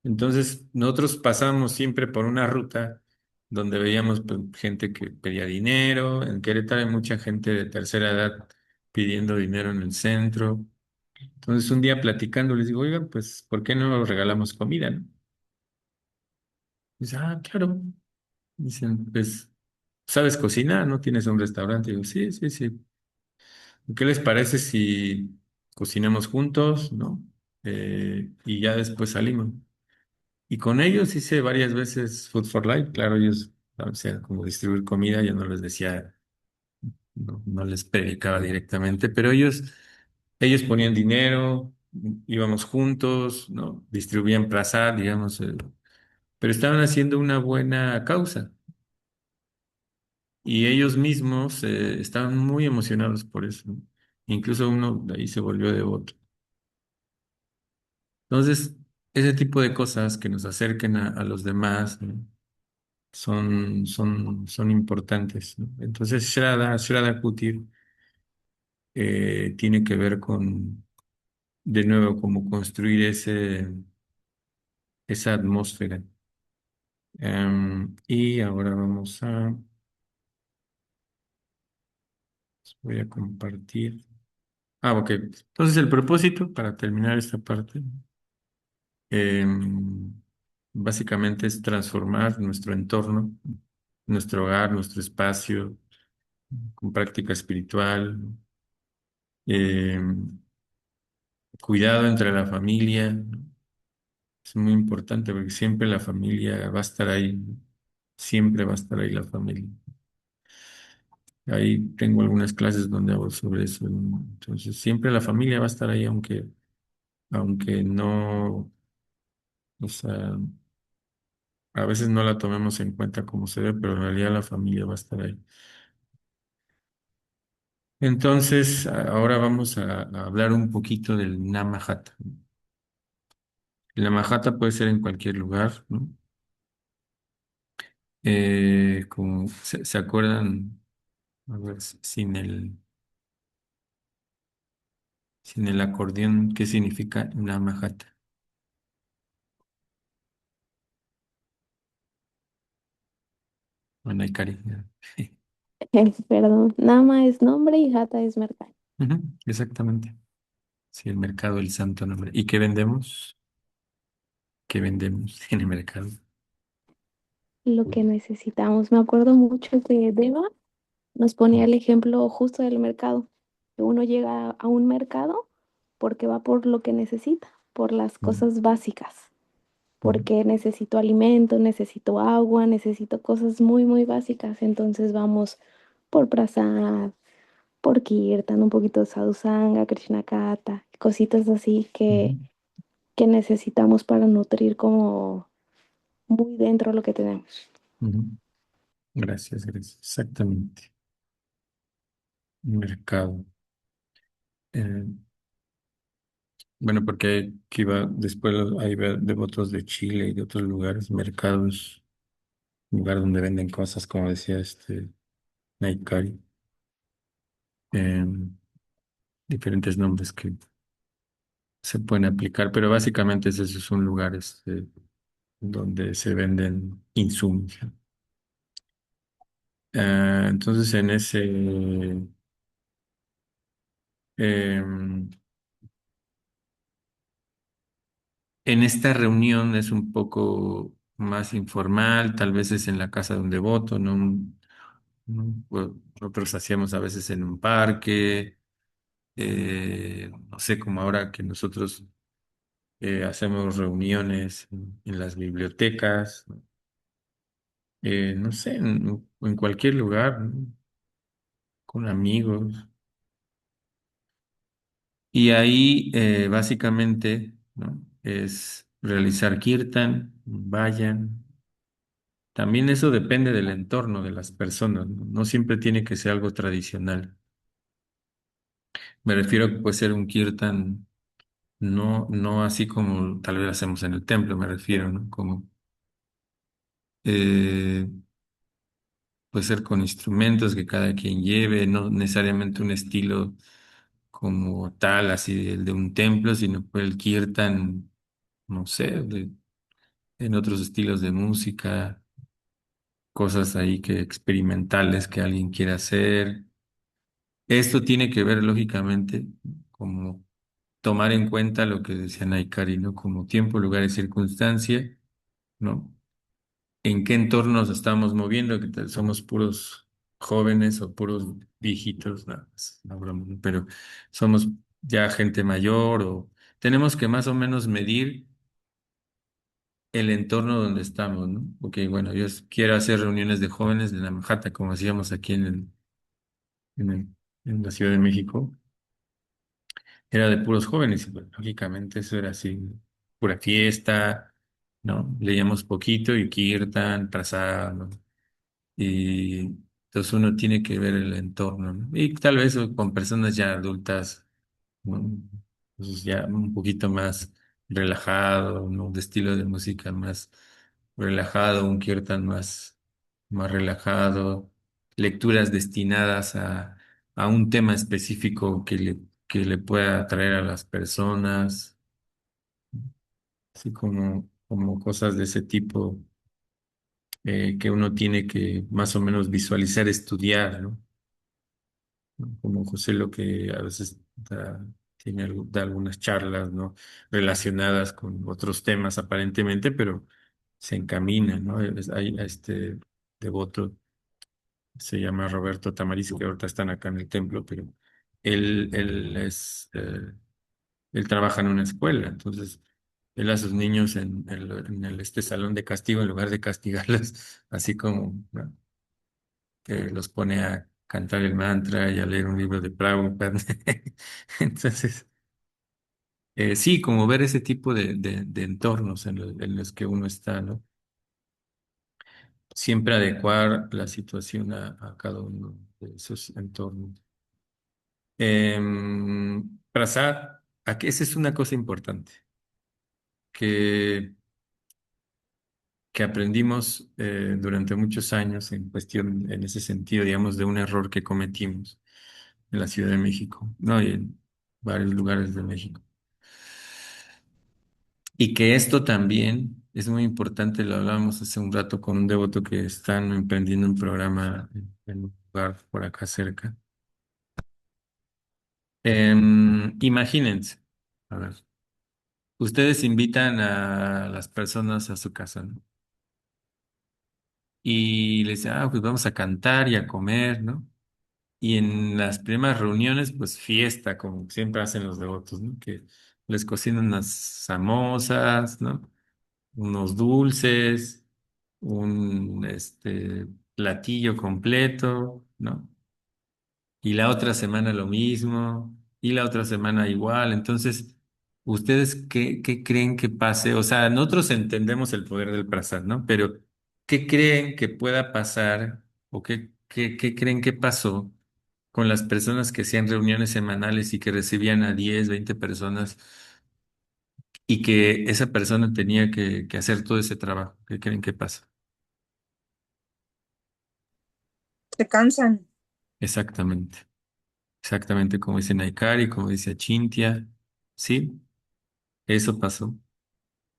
Entonces, nosotros pasamos siempre por una ruta donde veíamos pues, gente que pedía dinero. En Querétaro hay mucha gente de tercera edad pidiendo dinero en el centro. Entonces, un día platicando les digo, oigan, pues, ¿por qué no regalamos comida, no? Dice, ah, claro. Dicen, pues, ¿sabes cocinar? ¿No tienes un restaurante? Digo, sí, sí, sí. ¿Qué les parece si cocinamos juntos, ¿no? Y ya después salimos. Y con ellos hice varias veces Food for Life. Claro, ellos, o sea, como distribuir comida, yo no les decía, no les predicaba directamente, pero ellos ponían dinero, íbamos juntos, ¿no? Distribuían prasad, digamos, pero estaban haciendo una buena causa. Y ellos mismos estaban muy emocionados por eso, ¿no? Incluso uno de ahí se volvió devoto. Entonces, ese tipo de cosas que nos acerquen a los demás, ¿no? Son importantes, ¿no? Entonces, Shraddha Kutir tiene que ver con, de nuevo, como construir esa atmósfera. Y ahora voy a compartir. Ah, ok. Entonces, el propósito, para terminar esta parte, em, básicamente es transformar nuestro entorno, nuestro hogar, nuestro espacio, con práctica espiritual, em, cuidado entre la familia. Es muy importante porque siempre la familia va a estar ahí, siempre va a estar ahí la familia. Ahí tengo algunas clases donde hablo sobre eso, ¿no? Entonces, siempre la familia va a estar ahí, aunque no, o sea, a veces no la tomemos en cuenta como se ve, pero en realidad la familia va a estar ahí. Entonces, ahora vamos a hablar un poquito del Namahata. El Namahata puede ser en cualquier lugar, ¿no? Como se acuerdan, a ver, sin el acordeón, ¿qué significa Namahata? Bueno, hay cariño. Perdón, Nama es nombre y Jata es mercado. Ujú, exactamente. Sí, el mercado, el santo nombre. ¿Y qué vendemos? ¿Qué vendemos en el mercado? Lo que necesitamos. Me acuerdo mucho que Deva nos ponía el ejemplo justo del mercado, que uno llega a un mercado porque va por lo que necesita, por las Ujú, cosas básicas, ujú, porque necesito alimento, necesito agua, necesito cosas muy, muy básicas. Entonces vamos por Prasad, por Kirtan, un poquito de Sadhusanga, Krishna Kata, cositas así ujú, que necesitamos para nutrir como muy dentro lo que tenemos. ujú. Gracias, gracias. Exactamente. Mercado. Eh, bueno, porque aquí va, después hay devotos de Chile y de otros lugares, mercados, lugar donde venden cosas, como decía Naikari, eh, diferentes nombres que se pueden aplicar, pero básicamente esos son lugares donde se venden insumos, ¿no? Entonces, em, en esta reunión es un poco más informal, tal vez es en la casa de un devoto, ¿no? Pues, nosotros hacíamos a veces en un parque, no sé, como ahora que nosotros hacemos reuniones en las bibliotecas, ¿no? No sé, en cualquier lugar, ¿no? Con amigos. Y ahí básicamente, ¿no? Es realizar kirtan, vayan. También eso depende del entorno de las personas, ¿no? No siempre tiene que ser algo tradicional. Me refiero a que puede ser un kirtan, no así como tal vez hacemos en el templo, me refiero, ¿no? Como eh, puede ser con instrumentos que cada quien lleve, no necesariamente un estilo como tal, así el de un templo, sino pues el kirtan, no sé, en otros estilos de música, cosas ahí que experimentales que alguien quiera hacer. Esto tiene que ver, lógicamente, como tomar en cuenta lo que decía Naikari, ¿no? Como tiempo, lugar y circunstancia, ¿no? ¿En qué entorno nos estamos moviendo? Que tal, somos puros jóvenes o puros viejitos, nada más, no, broma, ¿no? Pero somos ya gente mayor o tenemos que más o menos medir el entorno donde estamos, ¿no? Ok, bueno, quiero hacer reuniones de jóvenes de la Manhattan, como hacíamos aquí en el- en la Ciudad de México. Era de puros jóvenes, y pues, lógicamente eso era así, pura fiesta, ¿no? Leíamos poquito y kirtan, prasad, ¿no? Y entonces uno tiene que ver el entorno, ¿no? Y tal vez con personas ya adultas, ¿no? Entonces ya un poquito más. relajado, ¿no? De estilo de música más relajado, un kirtan más relajado, lecturas destinadas a un tema específico que le pueda atraer a las personas, así como cosas de ese tipo que uno tiene que más o menos visualizar, estudiar, ¿no? Como José lo que a veces da algunas charlas, ¿no? Relacionadas con otros temas aparentemente, pero se encamina, ¿no? Hay este devoto, se llama Roberto Tamariz, que ahorita están acá en el templo, pero él él trabaja en una escuela, entonces él a sus niños este salón de castigo, en lugar de castigarlos, así como, ¿no? Que los pone a cantar el mantra y a leer un libro de Prabhupada. Entonces, sí, como ver ese tipo de entornos en los que uno está, ¿no? Siempre adecuar la situación a cada uno de esos entornos. Prasad, aquí esa es una cosa importante que, que aprendimos durante muchos años en cuestión, en ese sentido, digamos, de un error que cometimos en la Ciudad de México, ¿no? Y en varios lugares de México. Y que esto también es muy importante, lo hablábamos hace un rato con un devoto que están emprendiendo un programa en un lugar por acá cerca. Imagínense, a ver, ustedes invitan a las personas a su casa, ¿no? Y les dicen, pues vamos a cantar y a comer, ¿no? Y en las primeras reuniones, pues fiesta, como siempre hacen los devotos, ¿no? Que les cocinan unas samosas, ¿no? Unos dulces, un platillo completo, ¿no? Y la otra semana lo mismo, y la otra semana igual. Entonces, ¿ustedes qué creen que pase? O sea, nosotros entendemos el poder del prasad, ¿no? Pero, ¿qué creen que pueda pasar o qué creen que pasó con las personas que hacían reuniones semanales y que recibían a 10 20 personas y que esa persona tenía que hacer todo ese trabajo? ¿Qué creen que pasa? Se cansan. Exactamente, exactamente como dice Naikari, como dice Chintia, sí, eso pasó.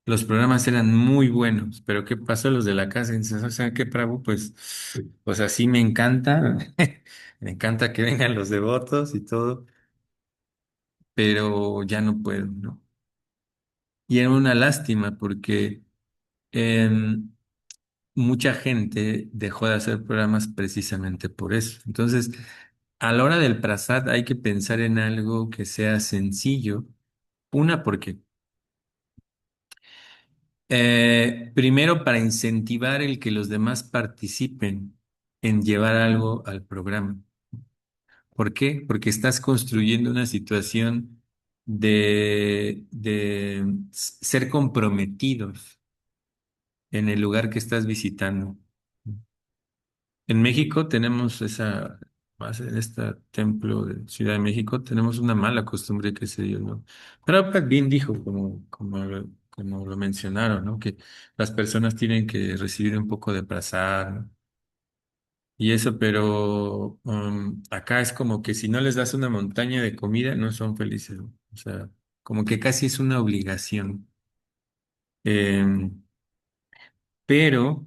Los programas eran muy buenos, pero ¿qué pasó? Los de la casa, dicen, o sea, qué Prabhu, pues así me encanta, me encanta que vengan los devotos y todo, pero ya no puedo, ¿no? Y era una lástima porque em, mucha gente dejó de hacer programas precisamente por eso. Entonces, a la hora del prasad hay que pensar en algo que sea sencillo. Una, porque primero para incentivar el que los demás participen en llevar algo al programa. ¿Por qué? Porque estás construyendo una situación de ser comprometidos en el lugar que estás visitando. En México tenemos más en este templo de Ciudad de México, tenemos una mala costumbre que se dio, ¿no? Pero bien dijo, como lo mencionaron, ¿no? Que las personas tienen que recibir un poco de prasad, ¿no? Y eso, pero acá es como que si no les das una montaña de comida, no son felices, ¿no? O sea, como que casi es una obligación. Em, pero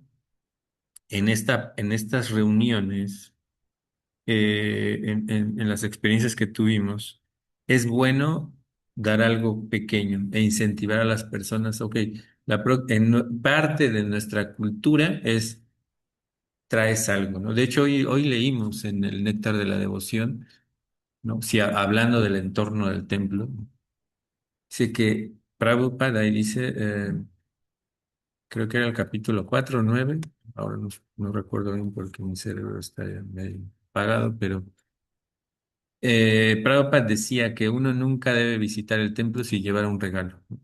en estas reuniones, en las experiencias que tuvimos, es bueno dar algo pequeño e incentivar a las personas. Ok, parte de nuestra cultura es traes algo, ¿no? De hecho, hoy leímos en el Néctar de la Devoción, ¿no? Si hablando del entorno del templo, dice que Prabhupada ahí dice, creo que era el capítulo 4 o 9, ahora no recuerdo bien porque mi cerebro está ya medio apagado, pero Prabhupada decía que uno nunca debe visitar el templo sin llevar un regalo, ¿no?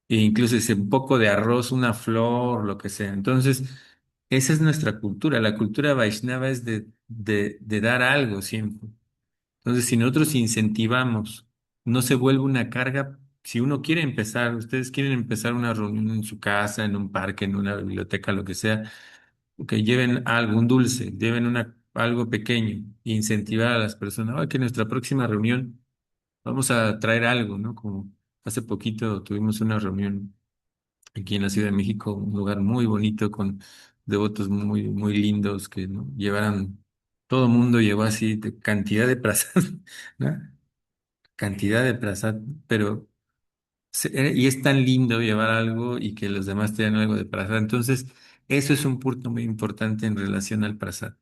E incluso ese un poco de arroz, una flor, lo que sea. Entonces, esa es nuestra cultura. La cultura Vaishnava es de dar algo siempre. Entonces, si nosotros incentivamos, no se vuelve una carga, si uno quiere empezar, ustedes quieren empezar una reunión en su casa, en un parque, en una biblioteca, lo que sea, que lleven algún dulce, lleven algo pequeño, e incentivar a las personas, "Ah, que nuestra próxima reunión vamos a traer algo, ¿no? Como hace poquito tuvimos una reunión aquí en la Ciudad de México, un lugar muy bonito con devotos muy, muy lindos que, ¿no? Llevaran, todo el mundo llevó así cantidad de prasad, ¿no? Cantidad de prasad, pero y es tan lindo llevar algo y que los demás tengan algo de prasad. Entonces, eso es un punto muy importante en relación al prasad,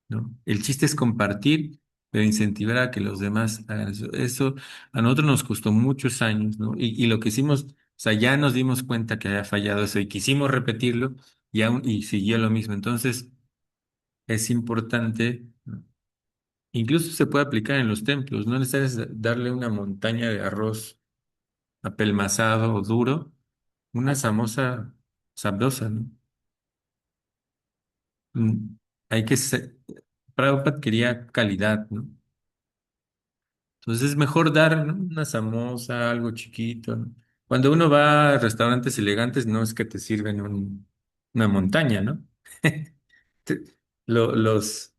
¿no? El chiste es compartir, pero incentivar a que los demás hagan eso. Eso a nosotros nos costó muchos años, ¿no? Y lo que hicimos, o sea, ya nos dimos cuenta que había fallado eso y quisimos repetirlo y siguió lo mismo. Entonces, es importante, ¿no? Incluso se puede aplicar en los templos, no necesitas darle una montaña de arroz apelmazado o duro, una samosa sabrosa, ¿no? Mm, Hay que ser, Prabhupada quería calidad, ¿no? Entonces es mejor dar, ¿no? Una samosa, algo chiquito, ¿no? Cuando uno va a restaurantes elegantes, no es que te sirven una montaña, ¿no? Te- los,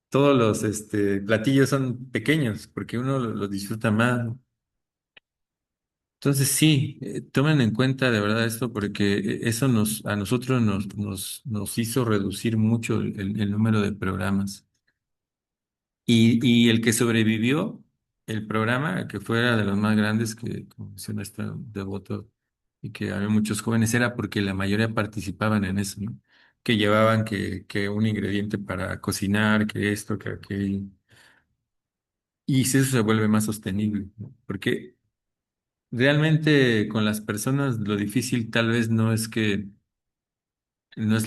todos los platillos son pequeños porque uno lo disfruta más, ¿no? Entonces sí, tomen en cuenta de verdad esto porque eso a nosotros nos hizo reducir mucho el número de programas. Y el que sobrevivió el programa, que fuera de los más grandes, que como menciona este devoto, y que había muchos jóvenes, era porque la mayoría participaban en eso, ¿no? Que llevaban que un ingrediente para cocinar, que esto, que aquello. Y si eso se vuelve más sostenible, ¿no? Porque realmente con las personas lo difícil tal vez no es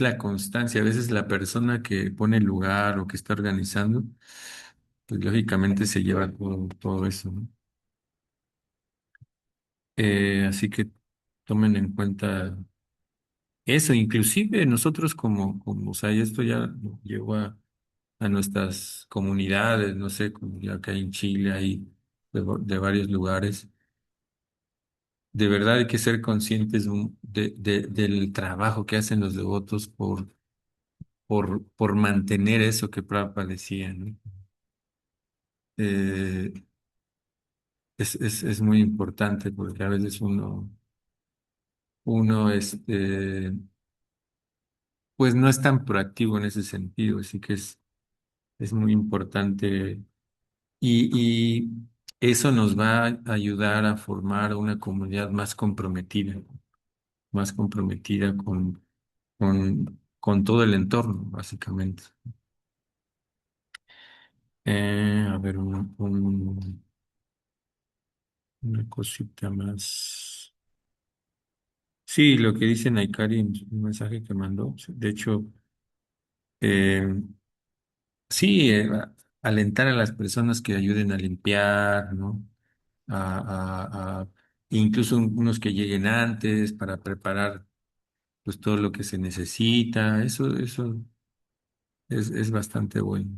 la constancia, a veces la persona que pone el lugar o que está organizando, pues lógicamente se lleva todo eso, ¿no? Así que tomen en cuenta eso, inclusive nosotros o sea, y esto ya llegó a nuestras comunidades, no sé, como ya acá en Chile hay de varios lugares. De verdad hay que ser conscientes del trabajo que hacen los devotos por mantener eso que Prabhupada decía, ¿no? Eh, es muy importante porque a veces uno pues no es tan proactivo en ese sentido, así que es muy importante y eso nos va a ayudar a formar una comunidad más comprometida con todo el entorno, básicamente. A ver, una cosita más. Sí, lo que dice Naikari en un mensaje que mandó. De hecho, eh, sí, alentar a las personas que ayuden a limpiar, ¿no? Incluso unos que lleguen antes para preparar pues todo lo que se necesita. Eso es bastante bueno.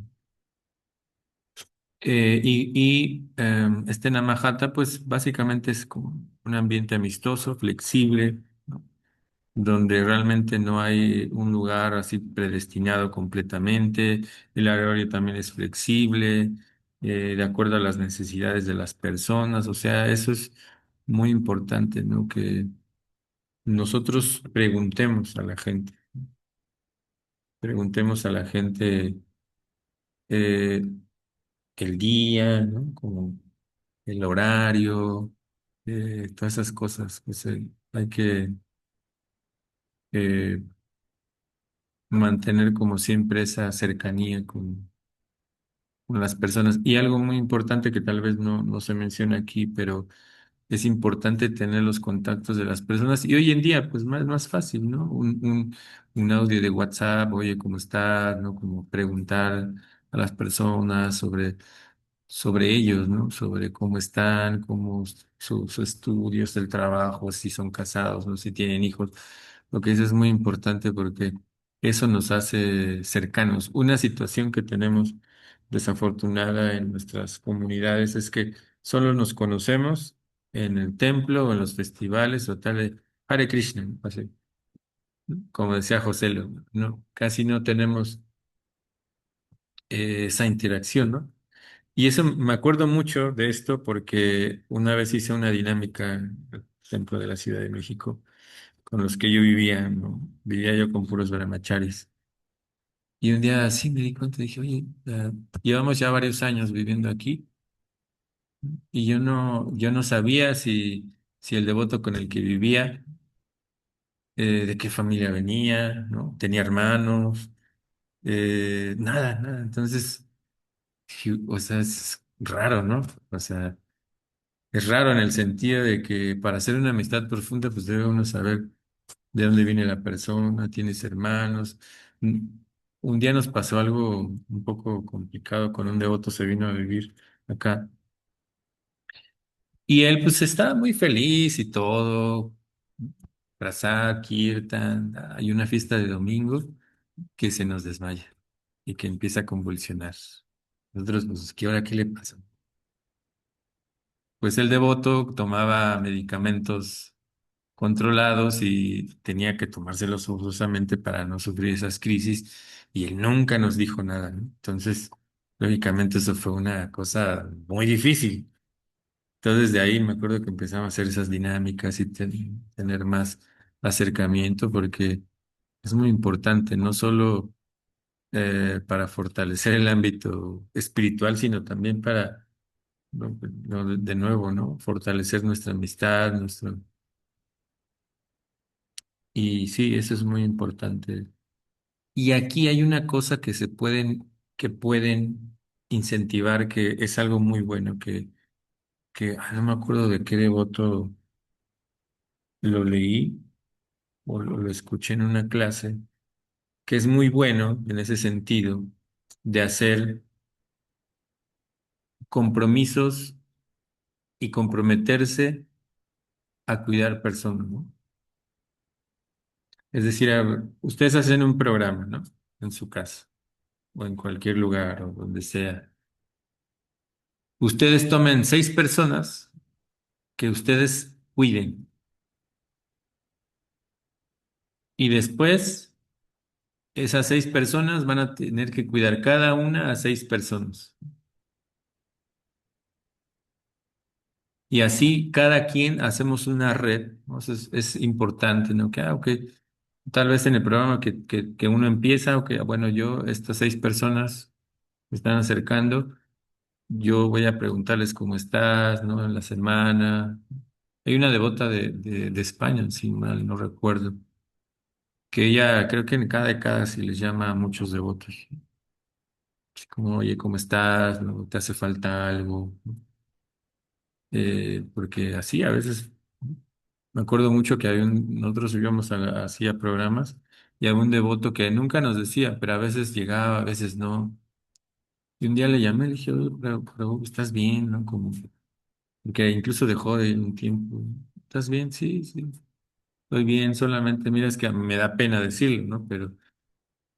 Este Namahata, pues básicamente es como un ambiente amistoso, flexible, ¿no? Donde realmente no hay un lugar así predestinado completamente. El horario también es flexible, de acuerdo a las necesidades de las personas. O sea, eso es muy importante, ¿no? Que nosotros preguntemos a la gente eh, el día, ¿no? Como el horario, todas esas cosas. Pues, hay que eh, mantener como siempre esa cercanía con las personas. Y algo muy importante que tal vez no se menciona aquí, pero es importante tener los contactos de las personas. Y hoy en día, pues más fácil, ¿no? Un audio de WhatsApp, oye, ¿cómo estás? ¿No? Como preguntar a las personas sobre ellos, ¿no? Sobre cómo están, sus estudios, el trabajo, si son casados, ¿no? Si tienen hijos. Lo que eso es muy importante porque eso nos hace cercanos. Una situación que tenemos desafortunada en nuestras comunidades es que solo nos conocemos en el templo o en los festivales o tal, Hare Krishna, ¿no? Así, como decía José, no, casi no tenemos esa interacción, ¿no? Y eso me acuerdo mucho de esto porque una vez hice una dinámica en el templo de la Ciudad de México con los que yo vivía, ¿no? Vivía yo con puros brahmacharis. Y un día así me di cuenta, dije, oye, llevamos ya varios años viviendo aquí y yo no sabía si el devoto con el que vivía, de qué familia venía, ¿no? Tenía hermanos, nada, nada. Entonces, o sea, es raro, ¿no? O sea, es raro en el sentido de que para hacer una amistad profunda, pues debe uno saber de dónde viene la persona, tienes hermanos. Mm, Un día nos pasó algo un poco complicado con un devoto, se vino a vivir acá. Y él pues estaba muy feliz y todo. Prasad, Kirtan, hay una fiesta de domingo que se nos desmaya y que empieza a convulsionar. Nosotros, pues, ¿qué hora qué le pasa? Pues el devoto tomaba medicamentos controlados y tenía que tomárselos forzosamente para no sufrir esas crisis y él nunca nos dijo nada, ¿no? Entonces, lógicamente eso fue una cosa muy difícil. Entonces de ahí me acuerdo que empezamos a hacer esas dinámicas y tener más acercamiento porque es muy importante, no solo para fortalecer el ámbito espiritual, sino también para, de nuevo, ¿no? Fortalecer nuestra amistad, nuestro... Y sí, eso es muy importante. Y aquí hay una cosa que pueden incentivar, que es algo muy bueno, no me acuerdo de qué devoto lo leí o lo escuché en una clase, que es muy bueno en ese sentido, de hacer compromisos y comprometerse a cuidar personas, ¿no? Es decir, ustedes hacen un programa, ¿no? En su casa o en cualquier lugar o donde sea. Ustedes tomen 6 personas que ustedes cuiden y después esas 6 personas van a tener que cuidar cada una a 6 personas. Y así cada quien hacemos una red, ¿no? Eso es importante, ¿no? Que, ok, tal vez en el programa que uno empieza, ok, bueno, estas 6 personas me están acercando, yo voy a preguntarles cómo estás, ¿no? En la semana. Hay una devota de España, si mal no recuerdo, que ella creo que en cada década sí les llama a muchos devotos. Así como, oye, ¿cómo estás? ¿No? ¿Te hace falta algo? Porque así a veces, me acuerdo mucho que nosotros íbamos así a programas y había un devoto que nunca nos decía, pero a veces llegaba, a veces no. Y un día le llamé y le dije, "Oye, pero ¿estás bien? ¿No? Como, porque incluso dejó de ir un tiempo. ¿Estás bien? Sí, sí. Estoy bien, solamente mira, es que me da pena decirlo, ¿no? Pero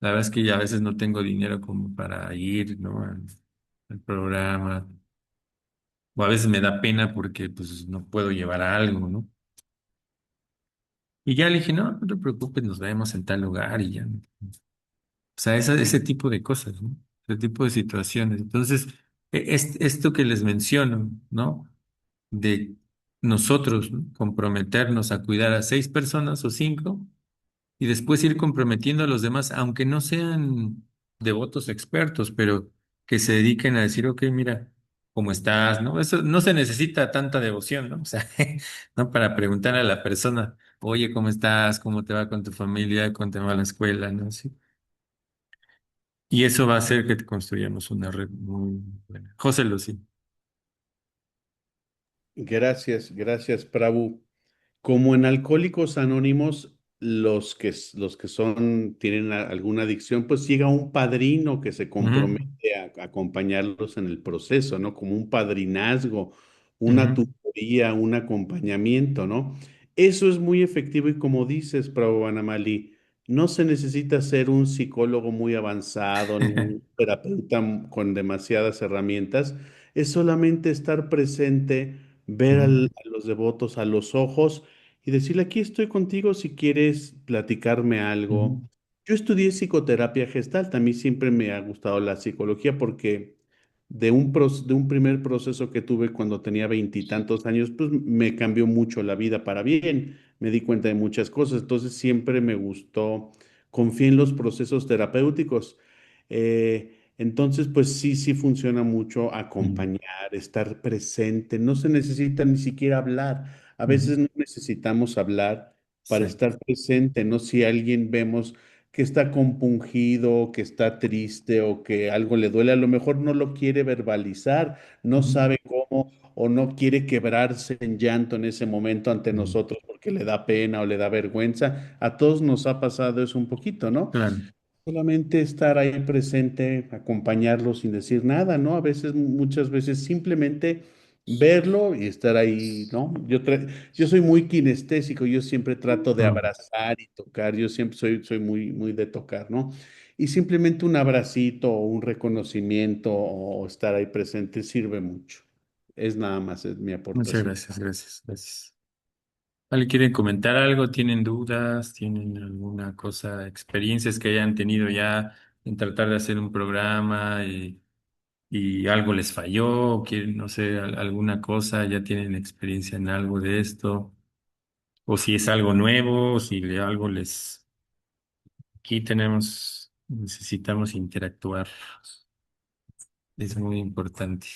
la verdad es que ya a veces no tengo dinero como para ir, ¿no? Al programa. O a veces me da pena porque pues no puedo llevar algo, ¿no? Y ya le dije, no, no te preocupes, nos vemos en tal lugar y ya. O sea, ese tipo de cosas, ¿no? Ese tipo de situaciones. Entonces, esto que les menciono, ¿no? De nosotros, ¿no? Comprometernos a cuidar a 6 personas o 5 y después ir comprometiendo a los demás, aunque no sean devotos expertos, pero que se dediquen a decir, ok, mira, ¿cómo estás? ¿No? Eso no se necesita tanta devoción, ¿no? O sea, no para preguntar a la persona, oye, ¿cómo estás? ¿Cómo te va con tu familia? ¿Cómo te va la escuela? ¿No? Sí. Y eso va a hacer que construyamos una red muy buena. José Lucy. Gracias, gracias, Prabhu. Como en Alcohólicos Anónimos, los que son, tienen alguna adicción, pues llega un padrino que se Ujú, compromete a acompañarlos en el proceso, ¿no? Como un padrinazgo, una ujú. tutoría, un acompañamiento, ¿no? Eso es muy efectivo y como dices, Prabhu Anamali, no se necesita ser un psicólogo muy avanzado ni un terapeuta con demasiadas herramientas, es solamente estar presente ver Ujú, a los devotos a los ojos y decirle, aquí estoy contigo si quieres platicarme algo. ujú, Yo estudié psicoterapia gestalt, a mí siempre me ha gustado la psicología porque de un primer proceso que tuve cuando tenía veintitantos años, pues me cambió mucho la vida para bien, me di cuenta de muchas cosas, entonces siempre me gustó, confié en los procesos terapéuticos. Entonces, pues sí, sí funciona mucho ujú, acompañar, estar presente, no se necesita ni siquiera hablar, a ujú. veces no necesitamos hablar para Sí. estar presente, ¿no? Si alguien vemos que está compungido, que está triste o que algo le duele, a lo mejor no lo quiere verbalizar, no Ujú, sabe cómo o no quiere quebrarse en llanto en ese momento ante ujú. nosotros porque le da pena o le da vergüenza. A todos nos ha pasado eso un poquito, ¿no? Claro, Solamente estar ahí presente, acompañarlo sin decir nada, ¿no? A veces, muchas veces simplemente verlo y estar ahí, ¿no? Yo soy muy kinestésico, yo siempre trato de ujú. abrazar y tocar, yo siempre soy muy, muy de tocar, ¿no? Y simplemente un abracito o un reconocimiento o estar ahí presente sirve mucho. Es nada más, es mi Muchas aportación. gracias, gracias, gracias. ¿Vale? ¿Quieren comentar algo? ¿Tienen dudas? ¿Tienen alguna cosa, experiencias que hayan tenido ya en tratar de hacer un programa y algo les falló? ¿O quieren, no sé, alguna cosa? ¿Ya tienen experiencia en algo de esto? ¿O si es algo nuevo? ¿O si algo les... Aquí necesitamos interactuar. Es muy importante.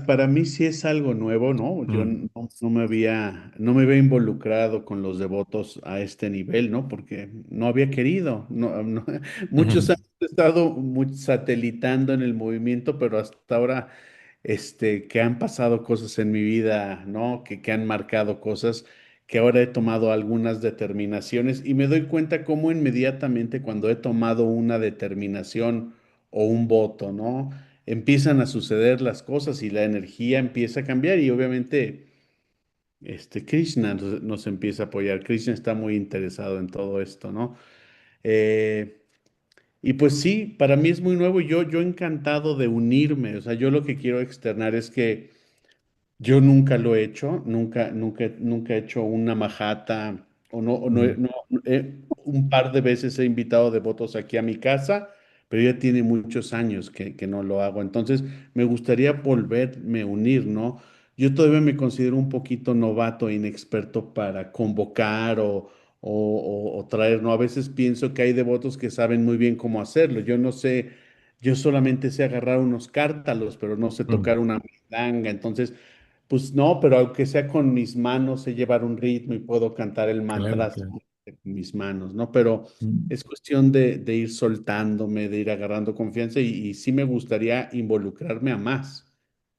Para mí sí es algo nuevo, ¿no? Yo Mm, no me había involucrado con los devotos a este nivel, ¿no? Porque no había querido. Muchos ujú, años he estado satelitando en el movimiento, pero hasta ahora, que han pasado cosas en mi vida, ¿no? Que han marcado cosas, que ahora he tomado algunas determinaciones y me doy cuenta cómo inmediatamente cuando he tomado una determinación o un voto, ¿no? Empiezan a suceder las cosas y la energía empieza a cambiar y obviamente Krishna nos empieza a apoyar. Krishna está muy interesado en todo esto, ¿no? Eh, y pues sí, para mí es muy nuevo y yo encantado de unirme. O sea, yo lo que quiero externar es que yo nunca lo he hecho, nunca he hecho una majata o no, ujú, un par de veces he invitado devotos aquí a mi casa, pero ya tiene muchos años que no lo hago. Entonces, me gustaría volverme a unir, ¿no? Yo todavía me considero un poquito novato e inexperto para convocar o traer, ¿no? A veces pienso que hay devotos que saben muy bien cómo hacerlo. Yo no sé, yo solamente sé agarrar unos cártalos, pero no sé mm. tocar una milanga. Entonces, pues no, pero aunque sea con mis manos, sé llevar un ritmo y puedo cantar el Claro, mantra claro. con mis manos, ¿no? Pero Mm. es cuestión de ir soltándome, de ir agarrando confianza y sí me gustaría involucrarme a más.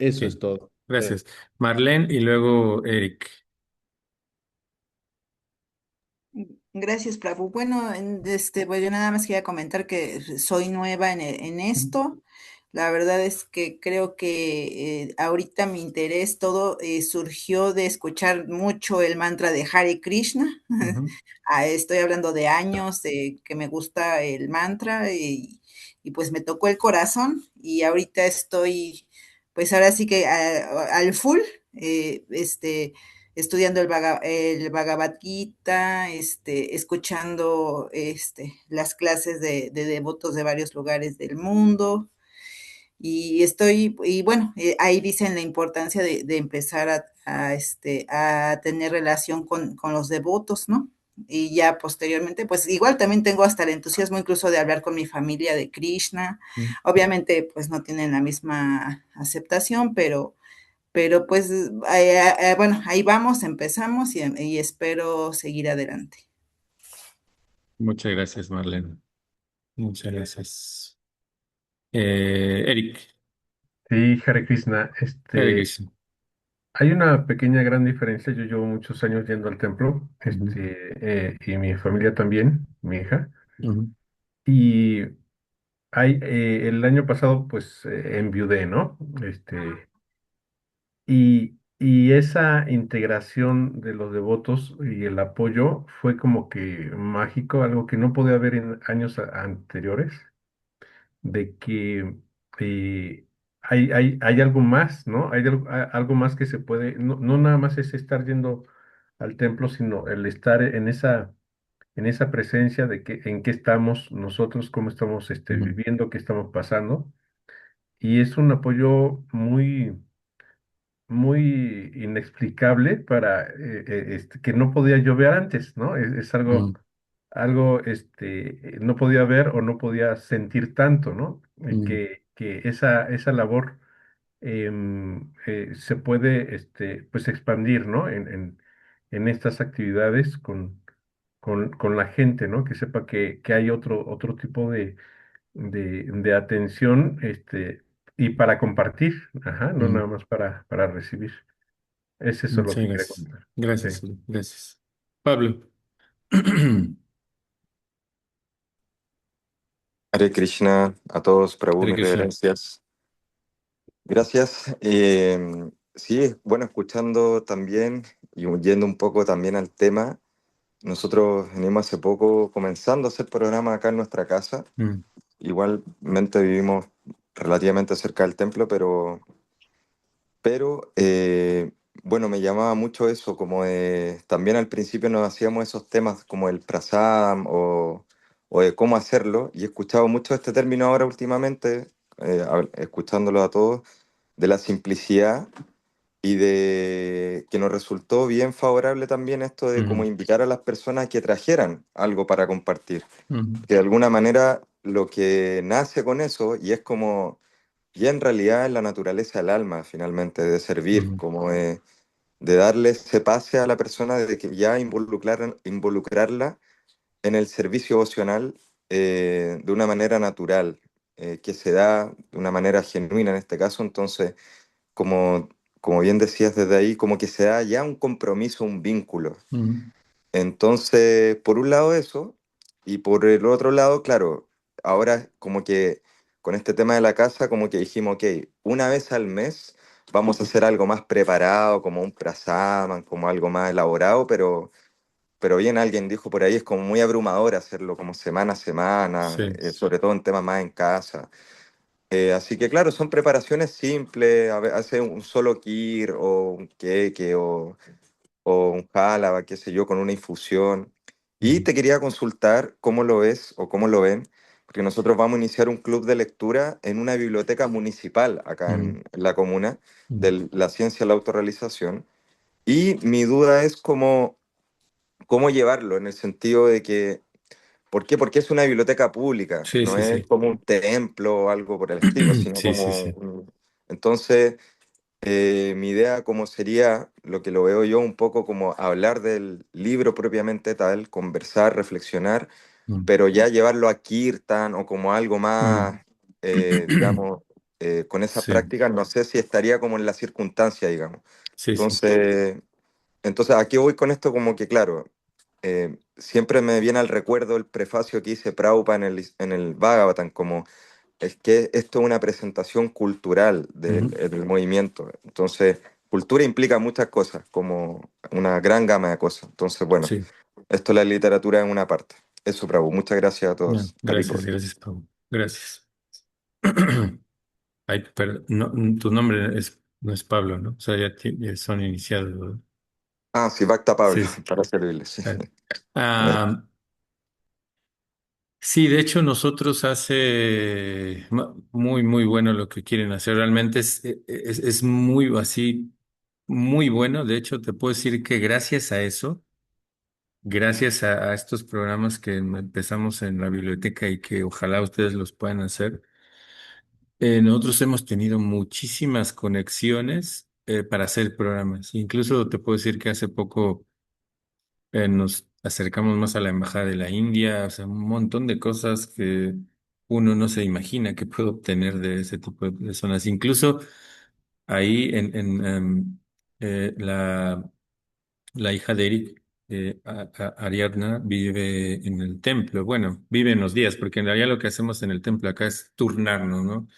Ok, Eso es todo, creo. gracias. Marlene y luego Eric. Gracias, Prabhu. Bueno, pues yo nada más quería comentar que soy nueva en Ujú, esto. La verdad es que creo que ahorita mi interés todo surgió de escuchar mucho el mantra de Hare Krishna. ujú, Estoy hablando de años de que me gusta el mantra y pues me tocó el corazón y ahorita estoy, pues ahora sí que al full. eh, este estudiando el Bhagavad Gita, escuchando las clases de devotos de varios lugares del mundo. Y bueno, ahí dicen la importancia de empezar a tener relación con los devotos, ¿no? Y ya posteriormente, pues igual también tengo hasta el entusiasmo incluso de hablar con mi familia de Krishna. ujú. Obviamente, pues no tienen la misma aceptación, pero pues, bueno, ahí vamos, empezamos y espero seguir adelante. Muchas gracias, Marlene. Muchas gracias. Eric, Sí, Hare Krishna, Hare Krishna. hay una pequeña gran diferencia. Yo llevo muchos años yendo al templo, Ujú, y mi familia también, mi hija. ujú, Y el año pasado, pues, enviudé, ¿no? Y esa integración de los devotos y el apoyo fue como que mágico, algo que no podía haber en años anteriores, de que eh, hay algo más, ¿no? Algo más que se puede, no, no nada más es estar yendo al templo, sino el estar en esa presencia de que, en qué estamos nosotros, cómo estamos Mm, viviendo, qué estamos pasando. Y es un apoyo muy inexplicable para que no podía yo ver antes, ¿no? Es mm, algo no podía ver o no podía sentir tanto, ¿no? mm, Que esa labor se puede pues expandir, ¿no? En estas actividades con la gente, ¿no? Que sepa que hay otro tipo de atención y para compartir, ajá, no mm. nada más para recibir. Es eso lo Muchas que quería gracias. contar. Sí. Gracias, Uri, gracias. Pablo. Hare Krishna, a todos, Prabhu, Hare mis Krishna. reverencias. Gracias. Sí, bueno, escuchando también y yendo un poco también al tema, nosotros venimos hace poco comenzando a hacer programa acá en nuestra casa. Mm, Igualmente vivimos relativamente cerca del templo, pero bueno, me llamaba mucho eso, como de, también al principio nos hacíamos esos temas como el prasadam o de cómo hacerlo, y he escuchado mucho este término ahora últimamente, escuchándolo a todos, de la simplicidad y de que nos resultó bien favorable también esto de como mm, invitar a las personas que trajeran algo para compartir, mm, que de alguna manera lo que nace con eso, y es como y en realidad es la naturaleza del alma, finalmente, de servir, mm, como de darle ese pase a la persona, de que ya involucrarla en el servicio vocacional de una manera natural, que se da de una manera genuina en este caso. Entonces, como, como bien decías desde ahí, como que se da ya un compromiso, un vínculo. mm, Entonces, por un lado eso, y por el otro lado, claro, ahora como que con este tema de la casa, como que dijimos, ok, una vez al mes vamos a hacer algo más preparado, como un prasaman, como algo más elaborado, pero bien alguien dijo por ahí, es como muy abrumador hacerlo como semana a semana, sí. sobre todo en temas más en casa. Así que claro, son preparaciones simples, hace un solo kir o un queque o un jálaba, qué sé yo, con una infusión. Y Mm, te quería consultar cómo lo ves o cómo lo ven, porque nosotros vamos a iniciar un club de lectura en una biblioteca municipal acá mm, en la comuna mm. de la ciencia de la autorrealización. Y mi duda es cómo llevarlo, en el sentido de que, ¿por qué? Porque es una biblioteca pública, Sí, no sí, es sí. como un templo o algo por el estilo, sino Sí, sí, como... sí. Entonces, mi idea como sería, lo que lo veo yo, un poco como hablar del libro propiamente tal, conversar, reflexionar, Mm, pero ya llevarlo a Kirtan o como algo mm. más, digamos, con esas Sí, prácticas, no sé si estaría como en la circunstancia, digamos. sí, sí. Entonces, entonces, aquí voy con esto como que, claro, siempre me viene al recuerdo el prefacio que hice Prabhupada en el Bhagavatam, como es que esto es una presentación cultural Ujú, del movimiento. Entonces, cultura implica muchas cosas, como una gran gama de cosas. Entonces, bueno, sí. esto es la literatura en una parte. Eso, Prabhu. Muchas gracias a No, todos. gracias, Haripur. gracias, Pablo. Gracias. Ay, pero no, tu nombre no es Pablo, ¿no? O sea, ya son iniciados, ¿verdad? Ah, sí, Bhakta Pablo, Sí, sí. para servirles. Vale. Eh, Ah, sí, de hecho, nosotros hace muy, muy bueno lo que quieren hacer. Realmente es muy así, muy bueno. De hecho, te puedo decir que gracias a eso, gracias a estos programas que empezamos en la biblioteca y que ojalá ustedes los puedan hacer. Nosotros hemos tenido muchísimas conexiones para hacer programas. Incluso te puedo decir que hace poco nos acercamos más a la Embajada de la India, o sea, un montón de cosas que uno no se imagina que puede obtener de ese tipo de personas. Incluso ahí la hija de Eric, Ariadna, vive en el templo. Bueno, vive en los días, porque en realidad lo que hacemos en el templo acá es turnarnos, ¿no?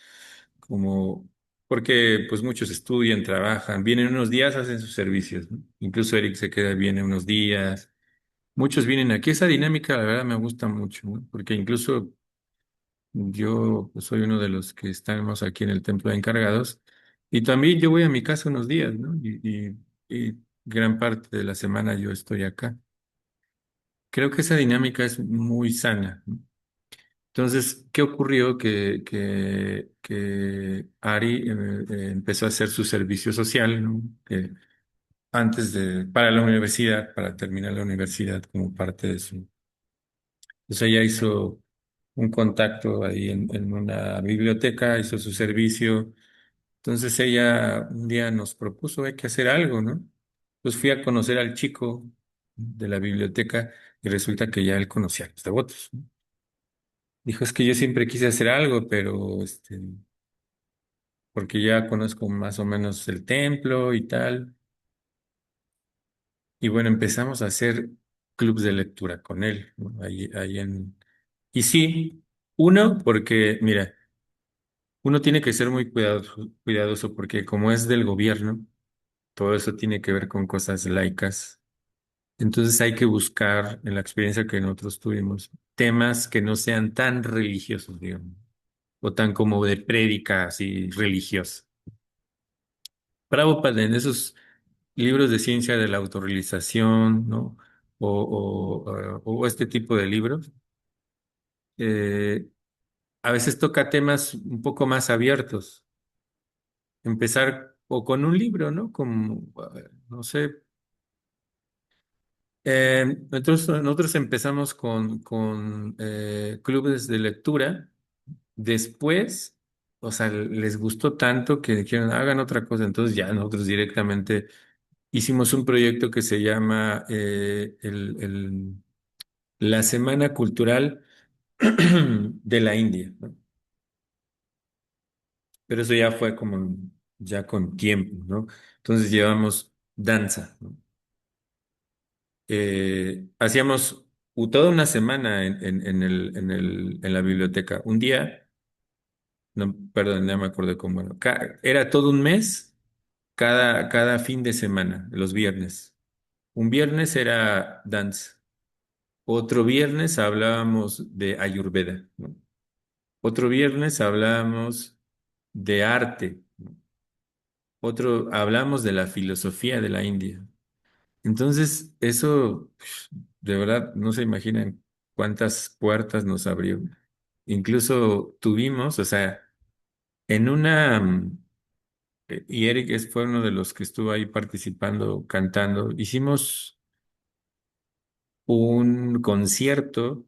Como, porque pues muchos estudian, trabajan, vienen unos días, hacen sus servicios, ¿no? Incluso Eric se queda, viene unos días. Muchos vienen aquí. Esa dinámica, la verdad, me gusta mucho, ¿no? Porque incluso Yo pues, soy uno de los que estamos aquí en el templo de encargados y también yo voy a mi casa unos días, ¿no? Y gran parte de la semana yo estoy acá. Creo que esa dinámica es muy sana, ¿no? Entonces, ¿qué ocurrió? Que Ari empezó a hacer su servicio social, ¿no? Para la universidad, para terminar la universidad como parte de su. Entonces ella hizo un contacto ahí en una biblioteca, hizo su servicio. Entonces ella un día nos propuso, hay que hacer algo, ¿no? Pues fui a conocer al chico de la biblioteca y resulta que ya él conocía a los devotos, ¿no? Dijo, es que yo siempre quise hacer algo, pero porque ya conozco más o menos el templo y tal. Y bueno, empezamos a hacer clubs de lectura con él, ¿no? Y sí, uno, porque, mira, uno tiene que ser muy cuidadoso porque como es del gobierno, todo eso tiene que ver con cosas laicas. Entonces hay que buscar, en la experiencia que nosotros tuvimos, temas que no sean tan religiosos, digamos, o tan como de prédica así religiosa. Prabhupada en esos libros de ciencia de la autorrealización, ¿no? O este tipo de libros, eh, a veces toca temas un poco más abiertos. Empezar o con un libro, ¿no? Como, no sé. Nosotros empezamos con clubes de lectura. Después, o sea, les gustó tanto que dijeron, hagan otra cosa. Entonces ya nosotros directamente hicimos un proyecto que se llama la Semana Cultural de la India, ¿no? Pero eso ya fue como ya con tiempo, ¿no? Entonces llevamos danza, ¿no? Hacíamos toda una semana en la biblioteca. Un día, no, perdón, no me acuerdo cómo era. Era todo un mes, cada fin de semana, los viernes. Un viernes era danza. Otro viernes hablábamos de Ayurveda, ¿no? Otro viernes hablábamos de arte, ¿no? Otro hablamos de la filosofía de la India. Entonces, eso, de verdad, no se imaginan cuántas puertas nos abrió. Incluso tuvimos, o sea, en y Eric fue uno de los que estuvo ahí participando, cantando, hicimos un concierto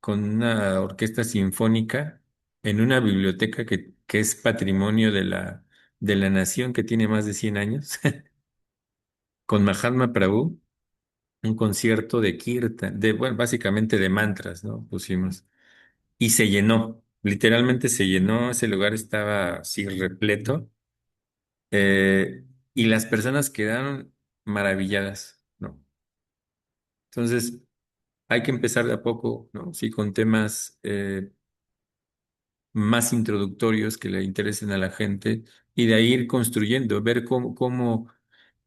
con una orquesta sinfónica en una biblioteca que es patrimonio de la nación que tiene más de 100 años, con Mahatma Prabhu. Un concierto de kirtan, bueno, básicamente de mantras, ¿no? Pusimos. Y se llenó, literalmente se llenó, ese lugar estaba así repleto, y las personas quedaron maravilladas, ¿no? Entonces, hay que empezar de a poco, ¿no? Sí, con temas más introductorios que le interesen a la gente y de ahí ir construyendo, ver cómo.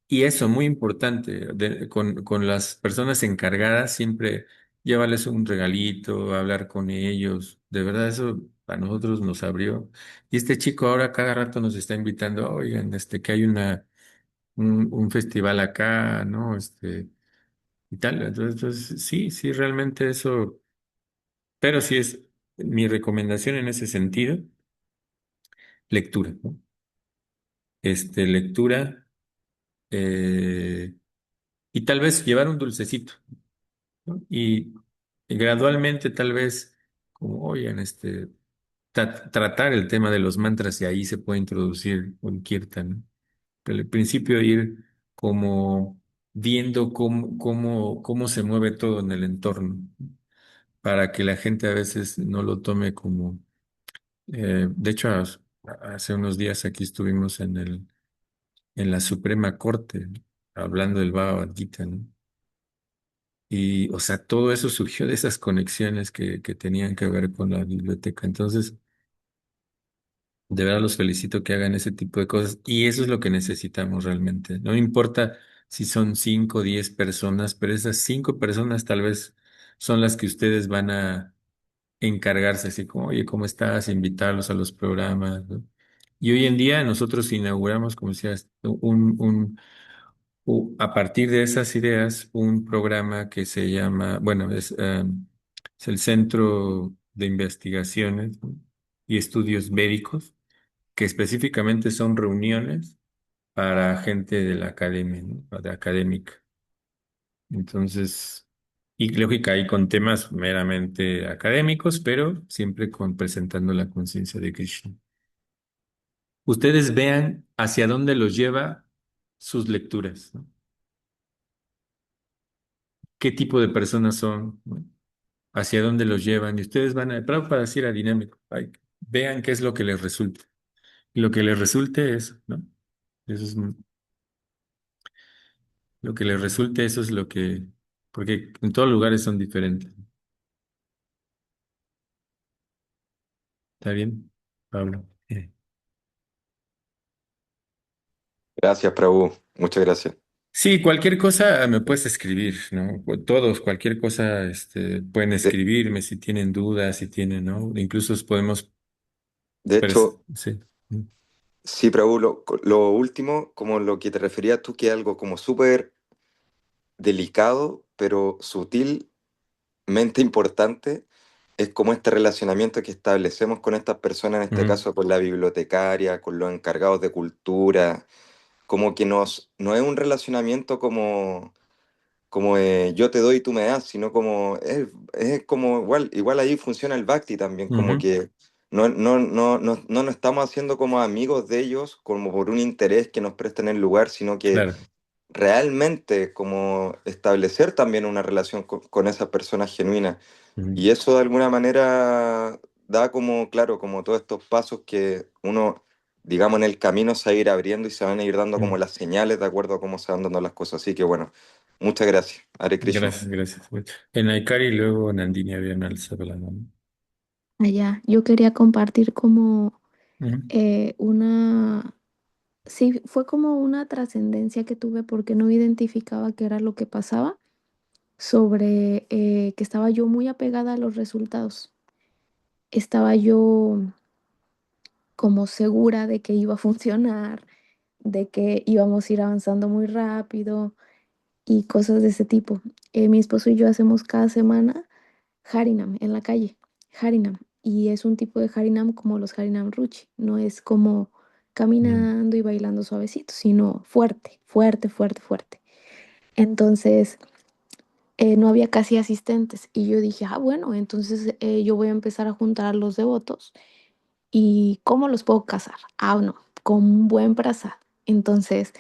Y eso, muy importante, con las personas encargadas, siempre llévales un regalito, hablar con ellos. De verdad, eso a nosotros nos abrió. Y este chico ahora cada rato nos está invitando, oigan, que hay un festival acá, ¿no? Y tal. Entonces, sí, sí, realmente eso, pero sí es mi recomendación en ese sentido, lectura, ¿no? Lectura, eh, y tal vez llevar un dulcecito, ¿no? Y gradualmente tal vez, como, oigan, tratar el tema de los mantras y ahí se puede introducir un kirtan, ¿no? Pero al principio ir como viendo cómo se mueve todo en el entorno, para que la gente a veces no lo tome como. De hecho, hace unos días aquí estuvimos en la Suprema Corte, ¿no? Hablando del Bhagavad Gita, ¿no? Y, o sea, todo eso surgió de esas conexiones que tenían que ver con la biblioteca. Entonces, de verdad los felicito que hagan ese tipo de cosas. Y eso es lo que necesitamos realmente. No importa si son 5 o 10 personas, pero esas 5 personas tal vez son las que ustedes van a encargarse así como, oye, ¿cómo estás? Invitarlos a los programas, ¿no? Y hoy en día nosotros inauguramos, como decías, a partir de esas ideas, un programa que se llama, bueno, es el Centro de Investigaciones, ¿no? y Estudios Médicos, que específicamente son reuniones para gente de la academia, ¿no? De académica. Entonces, y lógica, ahí con temas meramente académicos, pero siempre presentando la conciencia de Krishna. Ustedes vean hacia dónde los lleva sus lecturas, ¿no? ¿Qué tipo de personas son, ¿no? Hacia dónde los llevan. Y ustedes van a, para decir a dinámico, ay, vean qué es lo que les resulta. Y lo que les resulte es, ¿no? Eso es lo que les resulte, eso es lo que, porque en todos lugares son diferentes. ¿Está bien, Pablo? Gracias, Prabhu. Muchas gracias. Sí, cualquier cosa me puedes escribir, ¿no? Todos, cualquier cosa, pueden De, escribirme si tienen dudas, si tienen, ¿no? Incluso podemos, de hecho, sí. sí, Prabhu, lo último, como lo que te referías tú, que es algo como súper delicado, pero sutilmente importante, es como este relacionamiento que establecemos con estas personas, en este Ujú, caso con la bibliotecaria, con los encargados de cultura, como que no es un relacionamiento como yo te doy y tú me das, sino como es como igual ahí funciona el Bhakti también, como ujú, que no nos estamos haciendo como amigos de ellos, como por un interés que nos presten el lugar, sino que claro. realmente como establecer también una relación con esas personas genuinas. Ujú, Y eso de alguna manera da como, claro, como todos estos pasos que uno, digamos, en el camino se va a ir abriendo y se van a ir dando como ujú. las señales de acuerdo a cómo se van dando las cosas. Así que bueno, muchas gracias. Hare Krishna. Gracias, gracias. En Aikari y luego Nandini habían alzado la mano. Allá, yo quería compartir como Ujú, una, sí, fue como una trascendencia que tuve porque no identificaba qué era lo que pasaba sobre que estaba yo muy apegada a los resultados. Estaba yo como segura de que iba a funcionar, de que íbamos a ir avanzando muy rápido y cosas de ese tipo. Mi esposo y yo hacemos cada semana Harinam en la calle, Harinam. Y es un tipo de Harinam como los Harinam Ruchi. No es como ujú, caminando y bailando suavecito, sino fuerte, fuerte, fuerte, fuerte. Entonces, no había casi asistentes. Y yo dije, ah, bueno, entonces yo voy a empezar a juntar a los devotos. ¿Y cómo los puedo casar? Ah, no, con un buen prasad. Entonces,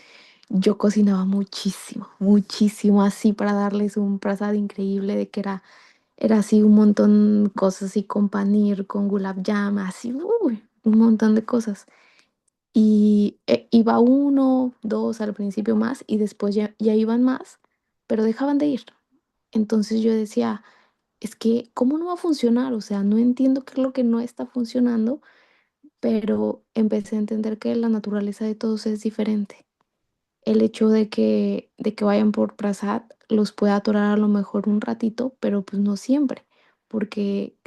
yo cocinaba muchísimo, muchísimo así para darles un prasad increíble de que era así un montón de cosas así con panir, con gulab jam, así, uy, un montón de cosas. Y iba uno, dos al principio más y después ya iban más, pero dejaban de ir. Entonces yo decía, es que, ¿cómo no va a funcionar? O sea, no entiendo qué es lo que no está funcionando, pero empecé a entender que la naturaleza de todos es diferente. El hecho de que vayan por prasad los puede atorar a lo mejor un ratito, pero pues no siempre, porque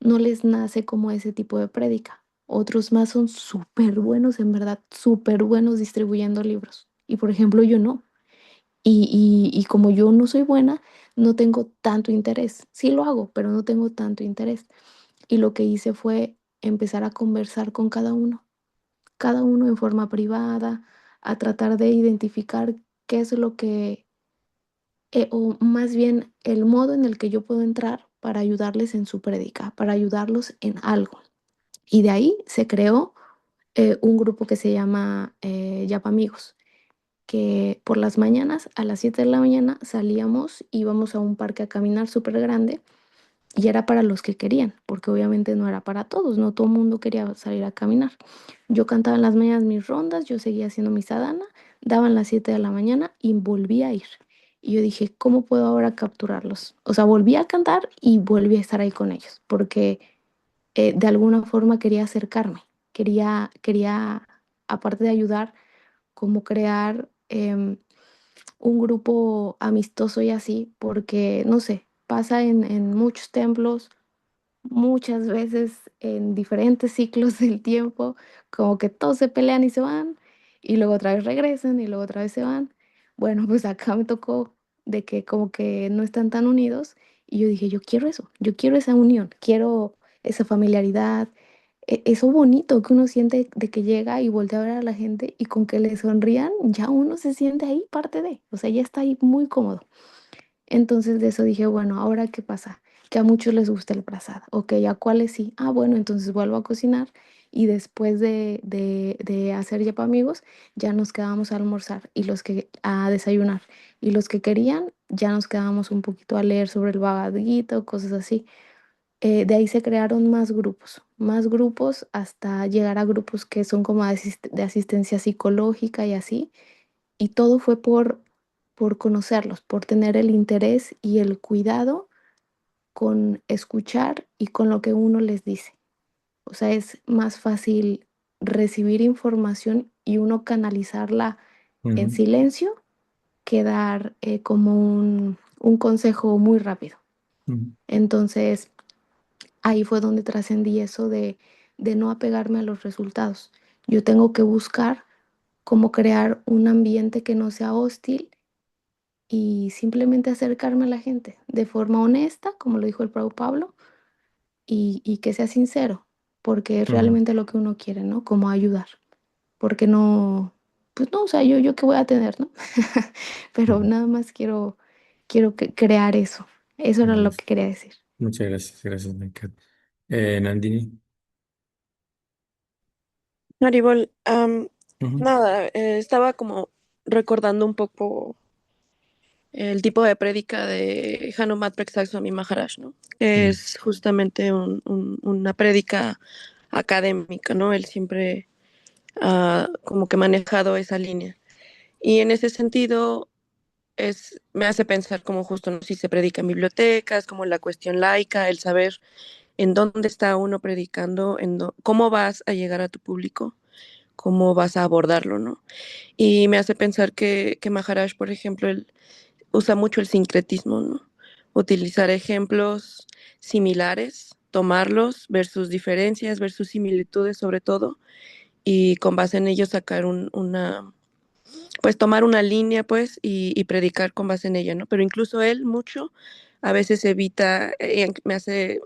no les nace como ese tipo de prédica. Otros más son súper buenos, en verdad, súper buenos distribuyendo libros. Y por ejemplo, yo no. Y como yo no soy buena, no tengo tanto interés. Sí lo hago, pero no tengo tanto interés. Y lo que hice fue empezar a conversar con cada uno en forma privada, a tratar de identificar qué es lo que, o más bien el modo en el que yo puedo entrar para ayudarles en su prédica, para ayudarlos en algo. Y de ahí se creó un grupo que se llama Yapa Amigos, que por las mañanas, a las 7 de la mañana, salíamos, íbamos a un parque a caminar súper grande y era para los que querían, porque obviamente no era para todos, no todo el mundo quería salir a caminar. Yo cantaba en las mañanas mis rondas, yo seguía haciendo mi sadhana, daban las 7 de la mañana y volví a ir. Y yo dije, ¿cómo puedo ahora capturarlos? O sea, volví a cantar y volví a estar ahí con ellos, porque de alguna forma quería acercarme, quería, aparte de ayudar, como crear un grupo amistoso y así, porque, no sé, pasa en muchos templos, muchas veces en diferentes ciclos del tiempo, como que todos se pelean y se van, y luego otra vez regresan y luego otra vez se van. Bueno, pues acá me tocó de que como que no están tan unidos y yo dije, yo quiero eso, yo quiero esa unión, quiero esa familiaridad, eso bonito que uno siente de que llega y voltea a ver a la gente y con que le sonrían, ya uno se siente ahí parte de, o sea, ya está ahí muy cómodo. Entonces de eso dije, bueno, ¿ahora qué pasa? Que a muchos les gusta el prasad. Ok, ¿a cuáles sí? Ah, bueno, entonces vuelvo a cocinar y después de hacer ya para amigos, ya nos quedábamos a almorzar y los que a desayunar. Y los que querían, ya nos quedábamos un poquito a leer sobre el Bhagavad Gita o cosas así. De ahí se crearon más grupos hasta llegar a grupos que son como de asistencia psicológica y así. Y todo fue por conocerlos, por tener el interés y el cuidado con escuchar y con lo que uno les dice. O sea, es más fácil recibir información y uno canalizarla en Ujú, silencio que dar como un consejo muy rápido. ujú, Entonces, ahí fue donde trascendí eso de no apegarme a los resultados. Yo tengo que buscar cómo crear un ambiente que no sea hostil y simplemente acercarme a la gente de forma honesta, como lo dijo el Prado Pablo, y que sea sincero, porque es ujú, realmente lo que uno quiere, ¿no? Como ayudar, porque no, pues no, o sea, yo qué voy a tener, ¿no? Pero ujú. nada más quiero crear eso. Eso era lo Gracias. que quería decir. Muchas gracias, gracias, Michael. Nandini. Maribol, Ujú, nada, estaba como recordando un poco el tipo de prédica de Hanumat Prakash Swami Maharaj, ¿no? mm, Es justamente una prédica académica, ¿no? Él siempre ha como que manejado esa línea. Y en ese sentido me hace pensar como justo, ¿no? Si se predica en bibliotecas, como la cuestión laica, el saber en dónde está uno predicando, cómo vas a llegar a tu público, cómo vas a abordarlo, ¿no? Y me hace pensar que Maharaj, por ejemplo, él usa mucho el sincretismo, ¿no? Utilizar ejemplos similares, tomarlos, ver sus diferencias, ver sus similitudes sobre todo, y con base en ello sacar pues tomar una línea, pues, y predicar con base en ella, ¿no? Pero incluso él mucho, a veces evita, me hace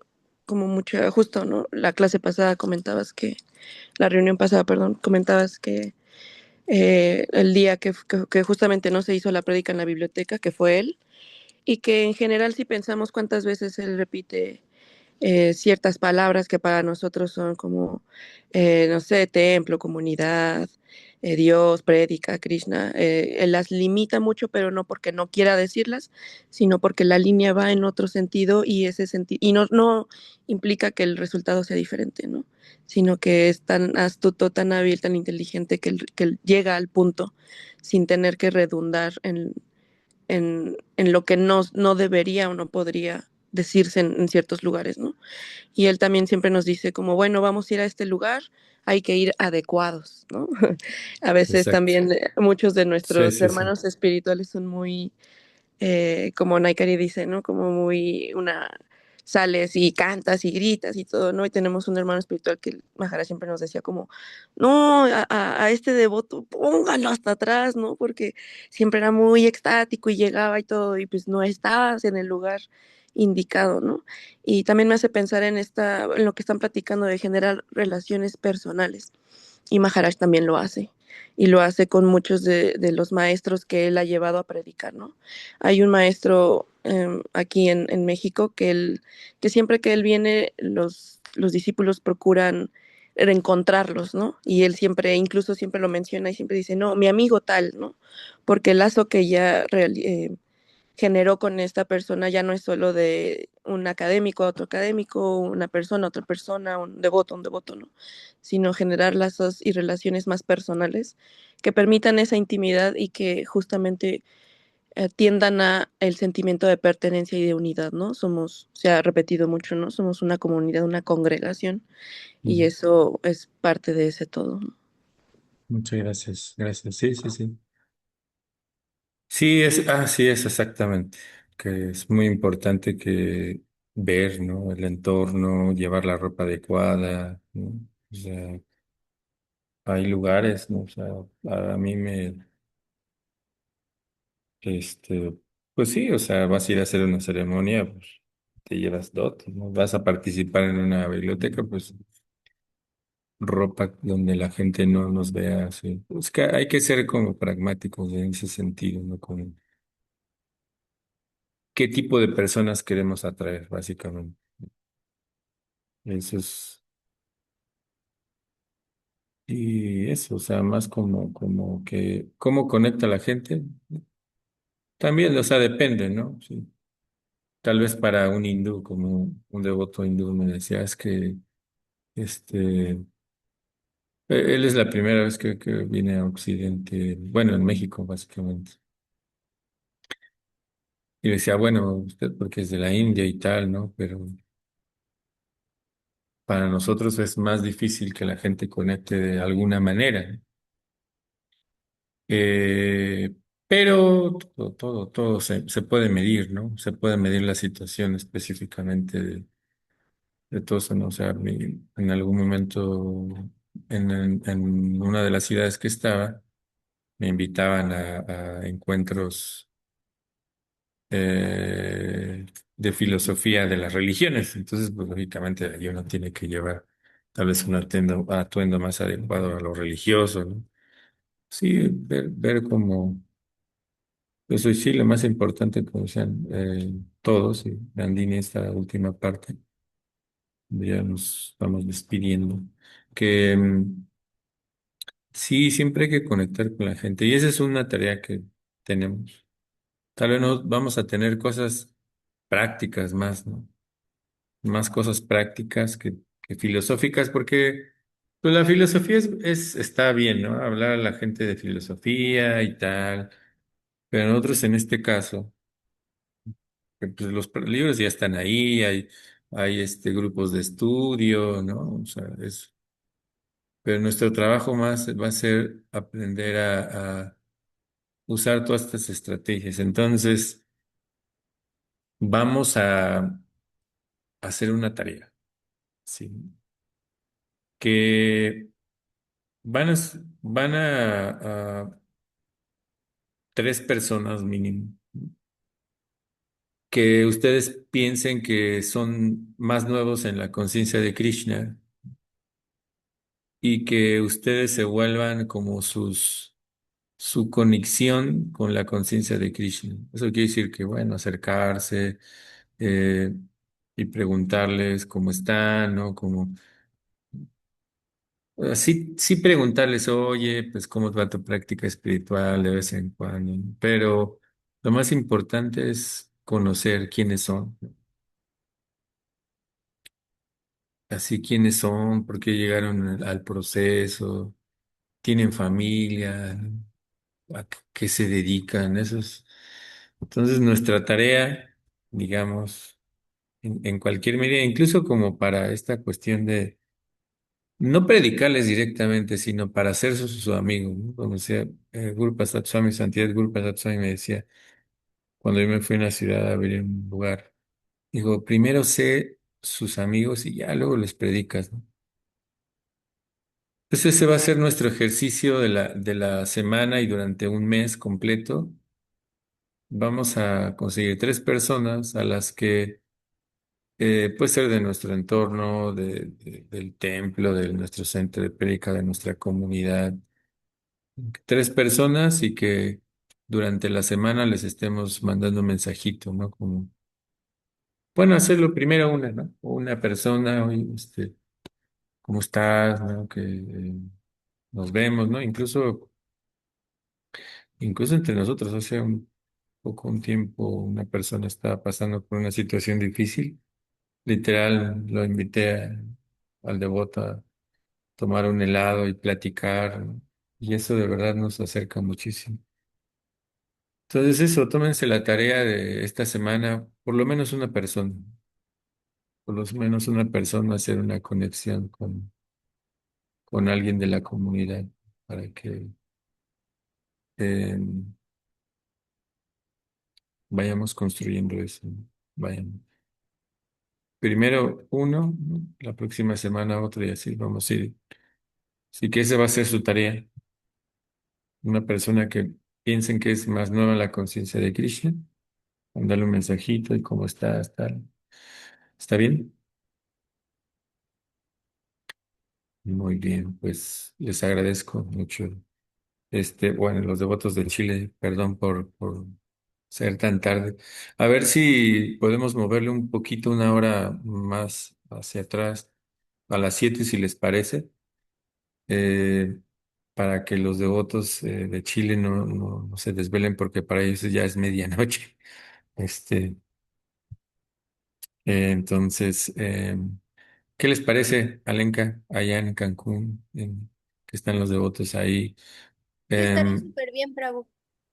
como mucho, justo, ¿no? La clase pasada comentabas la reunión pasada, perdón, comentabas que el día que justamente no se hizo la prédica en la biblioteca, que fue él, y que en general si pensamos cuántas veces él repite ciertas palabras que para nosotros son como, no sé, templo, comunidad, Dios, prédica, Krishna, él las limita mucho, pero no porque no quiera decirlas, sino porque la línea va en otro sentido y ese sentido, y no implica que el resultado sea diferente, ¿no? Sino que es tan astuto, tan hábil, tan inteligente que él llega al punto sin tener que redundar en lo que no debería o no podría decirse en ciertos lugares, ¿no? Y él también siempre nos dice como, bueno, vamos a ir a este lugar, hay que ir adecuados, ¿no? A veces exacto. también muchos de Sí, nuestros sí, sí. hermanos espirituales son muy como Naikari dice, ¿no? Como sales y cantas y gritas y todo, ¿no? Y tenemos un hermano espiritual que el Maharaj siempre nos decía como, no, a este devoto póngalo hasta atrás, ¿no? Porque siempre era muy extático y llegaba y todo, y pues no estabas en el lugar indicado, ¿no? Y también me hace pensar en lo que están platicando de generar relaciones personales. Y Maharaj también lo hace. Y lo hace con muchos de los maestros que él ha llevado a predicar, ¿no? Hay un maestro aquí en México que siempre que él viene, los discípulos procuran reencontrarlos, ¿no? Y él siempre, incluso siempre lo menciona y siempre dice, no, mi amigo tal, ¿no? Porque el lazo que ya generó con esta persona ya no es solo de un académico a otro académico, una persona a otra persona, un devoto, ¿no? Sino generar lazos y relaciones más personales que permitan esa intimidad y que justamente tiendan a el sentimiento de pertenencia y de unidad, ¿no? Se ha repetido mucho, ¿no? Somos una comunidad, una congregación y Ujú. eso es parte de ese todo, ¿no? Muchas gracias, gracias. Sí, sí, sí. Sí, es, así es exactamente. que es muy importante que ver, ¿no? El entorno, llevar la ropa adecuada, ¿no? O sea, hay lugares, ¿no? O sea, a mí este, pues sí, o sea, vas a ir a hacer una ceremonia, pues te llevas dotes, ¿no? Vas a participar en una biblioteca, pues ropa donde la gente no nos vea así. Es que hay que ser como pragmáticos en ese sentido, ¿no? Como qué tipo de personas queremos atraer, básicamente. Eso es, y eso, o sea, más como que, ¿cómo conecta la gente? También, o sea, depende, ¿no? Sí. Tal vez para un hindú, como un devoto hindú me decía, es que, este, él es la primera vez que viene a Occidente, bueno, en México, básicamente. Y decía, bueno, usted porque es de la India y tal, ¿no? Pero para nosotros es más difícil que la gente conecte de alguna manera. Eh, pero todo se puede medir, ¿no? Se puede medir la situación específicamente de todo eso, ¿no? O sea, en algún momento en una de las ciudades que estaba, me invitaban a encuentros de filosofía de las religiones. Entonces, pues lógicamente ahí uno tiene que llevar tal vez un atuendo más adecuado a lo religioso, ¿no? Sí, ver cómo, eso sí, lo más importante, como decían todos, y Gandini, esta última parte, ya nos vamos despidiendo, que sí, siempre hay que conectar con la gente, y esa es una tarea que tenemos. Tal vez no vamos a tener cosas prácticas más, ¿no? Más cosas prácticas que filosóficas, porque pues, la filosofía está bien, ¿no? Hablar a la gente de filosofía y tal, pero nosotros en este caso, que, pues los libros ya están ahí, hay grupos de estudio, ¿no? O sea, pero nuestro trabajo más va a ser aprender a usar todas estas estrategias. Entonces, vamos a hacer una tarea, ¿sí? Que van a tres personas mínimo, que ustedes piensen que son más nuevos en la conciencia de Krishna y que ustedes se vuelvan como su conexión con la conciencia de Krishna. Eso quiere decir que, bueno, acercarse eh, y preguntarles cómo están, ¿no? Como sí, sí preguntarles, oye, pues cómo va tu práctica espiritual de vez en cuando, ¿no? Pero lo más importante es conocer quiénes son, así quiénes son, por qué llegaron al proceso, tienen familia, ¿no? A qué se dedican, eso es. Entonces nuestra tarea, digamos, en cualquier medida, incluso como para esta cuestión de no predicarles directamente, sino para ser su amigo, ¿no? Como decía Guru Prasad Swami, Santidad Guru Prasad Swami me decía, cuando yo me fui a una ciudad a vivir en un lugar, digo, primero sé sus amigos y ya luego les predicas, ¿no? Entonces ese va a ser nuestro ejercicio de la semana y durante un mes completo vamos a conseguir tres personas a las que puede ser de nuestro entorno, del templo, de nuestro centro de prédica, de nuestra comunidad tres personas y que durante la semana les estemos mandando un mensajito, ¿no? Como, bueno, hacerlo primero una, ¿no? Una persona, oye, ¿cómo estás? ¿No? Que nos vemos, ¿no? Incluso entre nosotros, hace un tiempo, una persona estaba pasando por una situación difícil. Literal, lo invité al devoto a tomar un helado y platicar, ¿no? Y eso de verdad nos acerca muchísimo. Entonces eso, tómense la tarea de esta semana, por lo menos una persona hacer una conexión con alguien de la comunidad para que eh, vayamos construyendo eso, ¿no? Vayan. Primero uno, ¿no? La próxima semana otro y así vamos a ir. Así que esa va a ser su tarea. Una persona que piensen que es más nueva en la conciencia de Krishna, mandarle un mensajito y cómo estás, tal. ¿Está bien? Muy bien, pues les agradezco mucho. Bueno, los devotos de Chile, perdón por ser tan tarde. A ver si podemos moverle un poquito, una hora más hacia atrás, a las 7 si les parece, eh, para que los devotos de Chile no se desvelen porque para ellos ya es medianoche. Este, entonces, ¿qué les parece, Alenka, allá en Cancún, que están los devotos ahí? Sí, estaría Em, súper bien, Prabhu.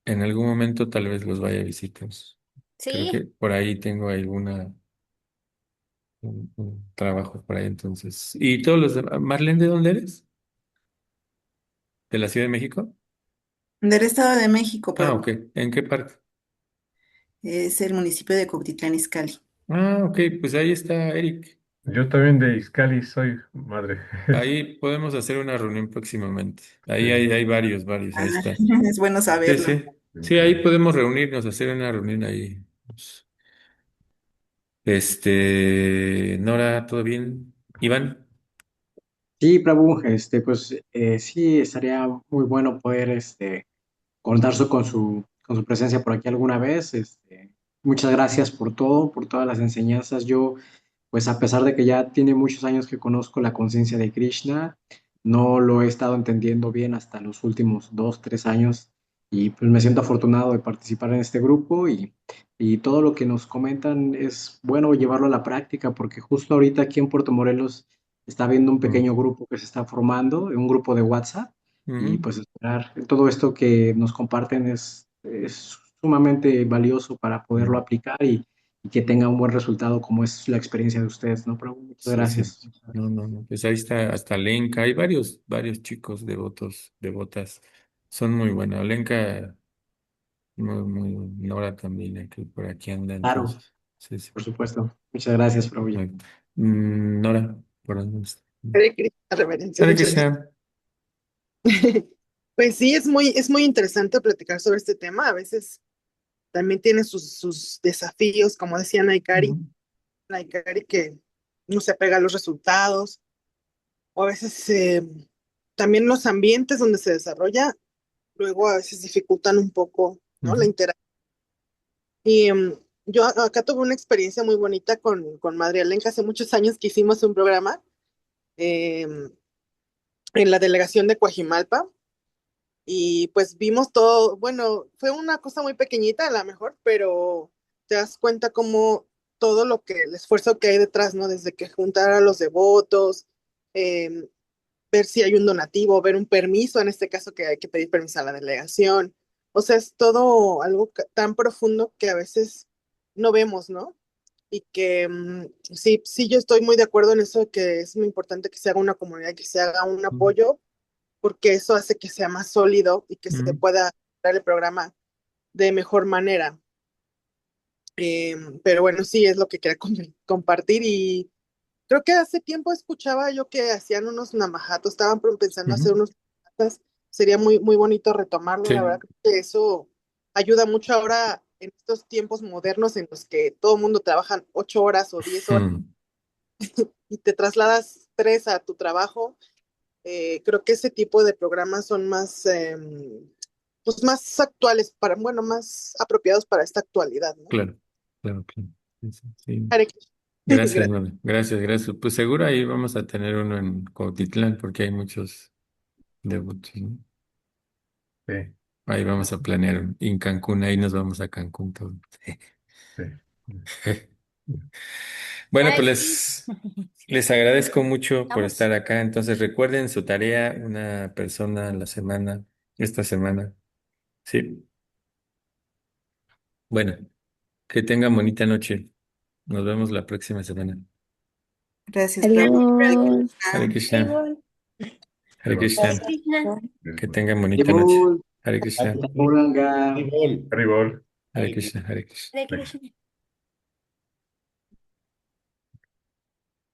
en algún momento tal vez los vaya a visitar. Creo que Sí, por ahí tengo un trabajo por ahí entonces. ¿Y todos los demás? ¿Marlene, de dónde eres? ¿De la Ciudad de México? Del Estado de México, Ah, Prabhu. ok. ¿En qué parte? Es el municipio de Cuautitlán Izcalli. Ah, ok, pues ahí está Eric. Yo también de Izcali soy, madre. Ahí podemos hacer una reunión próximamente. Ahí Sí. hay varios, ahí Ah, está. es bueno Sí, saberlo. sí. Sí, ahí podemos reunirnos, hacer una reunión ahí. Nora, ¿todo bien? Iván. Sí, Prabhu, pues sí, estaría muy bueno poder contar con su presencia por aquí alguna vez. Muchas gracias por todo, por todas las enseñanzas. Yo, pues a pesar de que ya tiene muchos años que conozco la conciencia de Krishna, no lo he estado entendiendo bien hasta los últimos 2, 3 años y pues me siento afortunado de participar en este grupo y todo lo que nos comentan es bueno llevarlo a la práctica porque justo ahorita aquí en Puerto Morelos está habiendo un Mm, pequeño grupo que se está formando, un grupo de WhatsApp y ujú. pues esperar todo esto que nos comparten es sumamente valioso para poderlo Mm, aplicar y que tenga un buen resultado como es la experiencia de ustedes, ¿no? Pero muchas sí, sí. gracias. No. Pues ahí está hasta Lenka. Hay varios chicos devotos, devotas. Son muy buenos. Lenka, muy, Nora también, que por aquí anda, Claro, entonces. Sí, sí. por supuesto. Muchas gracias, Prabhuji. Muy- Nora, por dónde está. Hare Krishna, reverencia, Hare muchas gracias. Krishna. Pues sí, es muy interesante platicar sobre este tema. A veces también tiene sus desafíos, como decía Ujú, Naikari que no se apega a los resultados, o a veces también los ambientes donde se desarrolla, luego a veces dificultan un poco, ¿no? La ujú, interacción. Y yo acá tuve una experiencia muy bonita con Madre Alenka hace muchos años que hicimos un programa em, en la delegación de Coajimalpa. Y pues vimos todo, bueno, fue una cosa muy pequeñita a lo mejor, pero te das cuenta como todo lo que, el esfuerzo que hay detrás, ¿no? Desde que juntar a los devotos, eh, ver si hay un donativo, ver un permiso, en este caso que hay que pedir permiso a la delegación. O sea, es todo algo tan profundo que a veces no vemos, ¿no? Y que sí, sí, yo estoy muy de acuerdo en eso de que es muy importante que se haga una comunidad, que se haga un ujú, apoyo porque eso hace que sea más sólido y que se ujú, pueda dar el programa de mejor manera. Pero bueno, sí, es lo que quería compartir y creo que hace tiempo escuchaba yo que hacían unos namajatos, estaban pensando hacer ujú. unos namajatas, sería muy, muy bonito retomarlo, la verdad Sí. creo que eso ayuda mucho ahora en estos tiempos modernos en los que todo el mundo trabaja 8 horas o 10 horas Mm, y te trasladas 3 a tu trabajo. Creo que ese tipo de programas son más, pues más actuales, para, bueno, más apropiados para esta actualidad, ¿no? claro, claro. Sí, sí, sí. Hare Krishna. Gracias, Gracias. Nora. Gracias. Pues seguro ahí vamos a tener uno en Cuautitlán porque hay muchos devotos, ¿no? Sí, Ahí vamos a planear en Cancún, ahí nos vamos a Cancún todos. sí. Bueno, pues ay, sí. les agradezco mucho por Vamos. estar acá. Entonces recuerden su tarea, una persona a la semana, esta semana. Sí. Bueno, que tengan bonita noche. Nos vemos la próxima semana. Gracias, Prabhu. Adiós. Hare Krishna. Igual. Hare Hare Krishna. Krishna. Que tengan bonita noche. Tribul, Hare Krishna. Puranga. Haribol. Hare Krishna, Hare Krishna. Hare Krishna.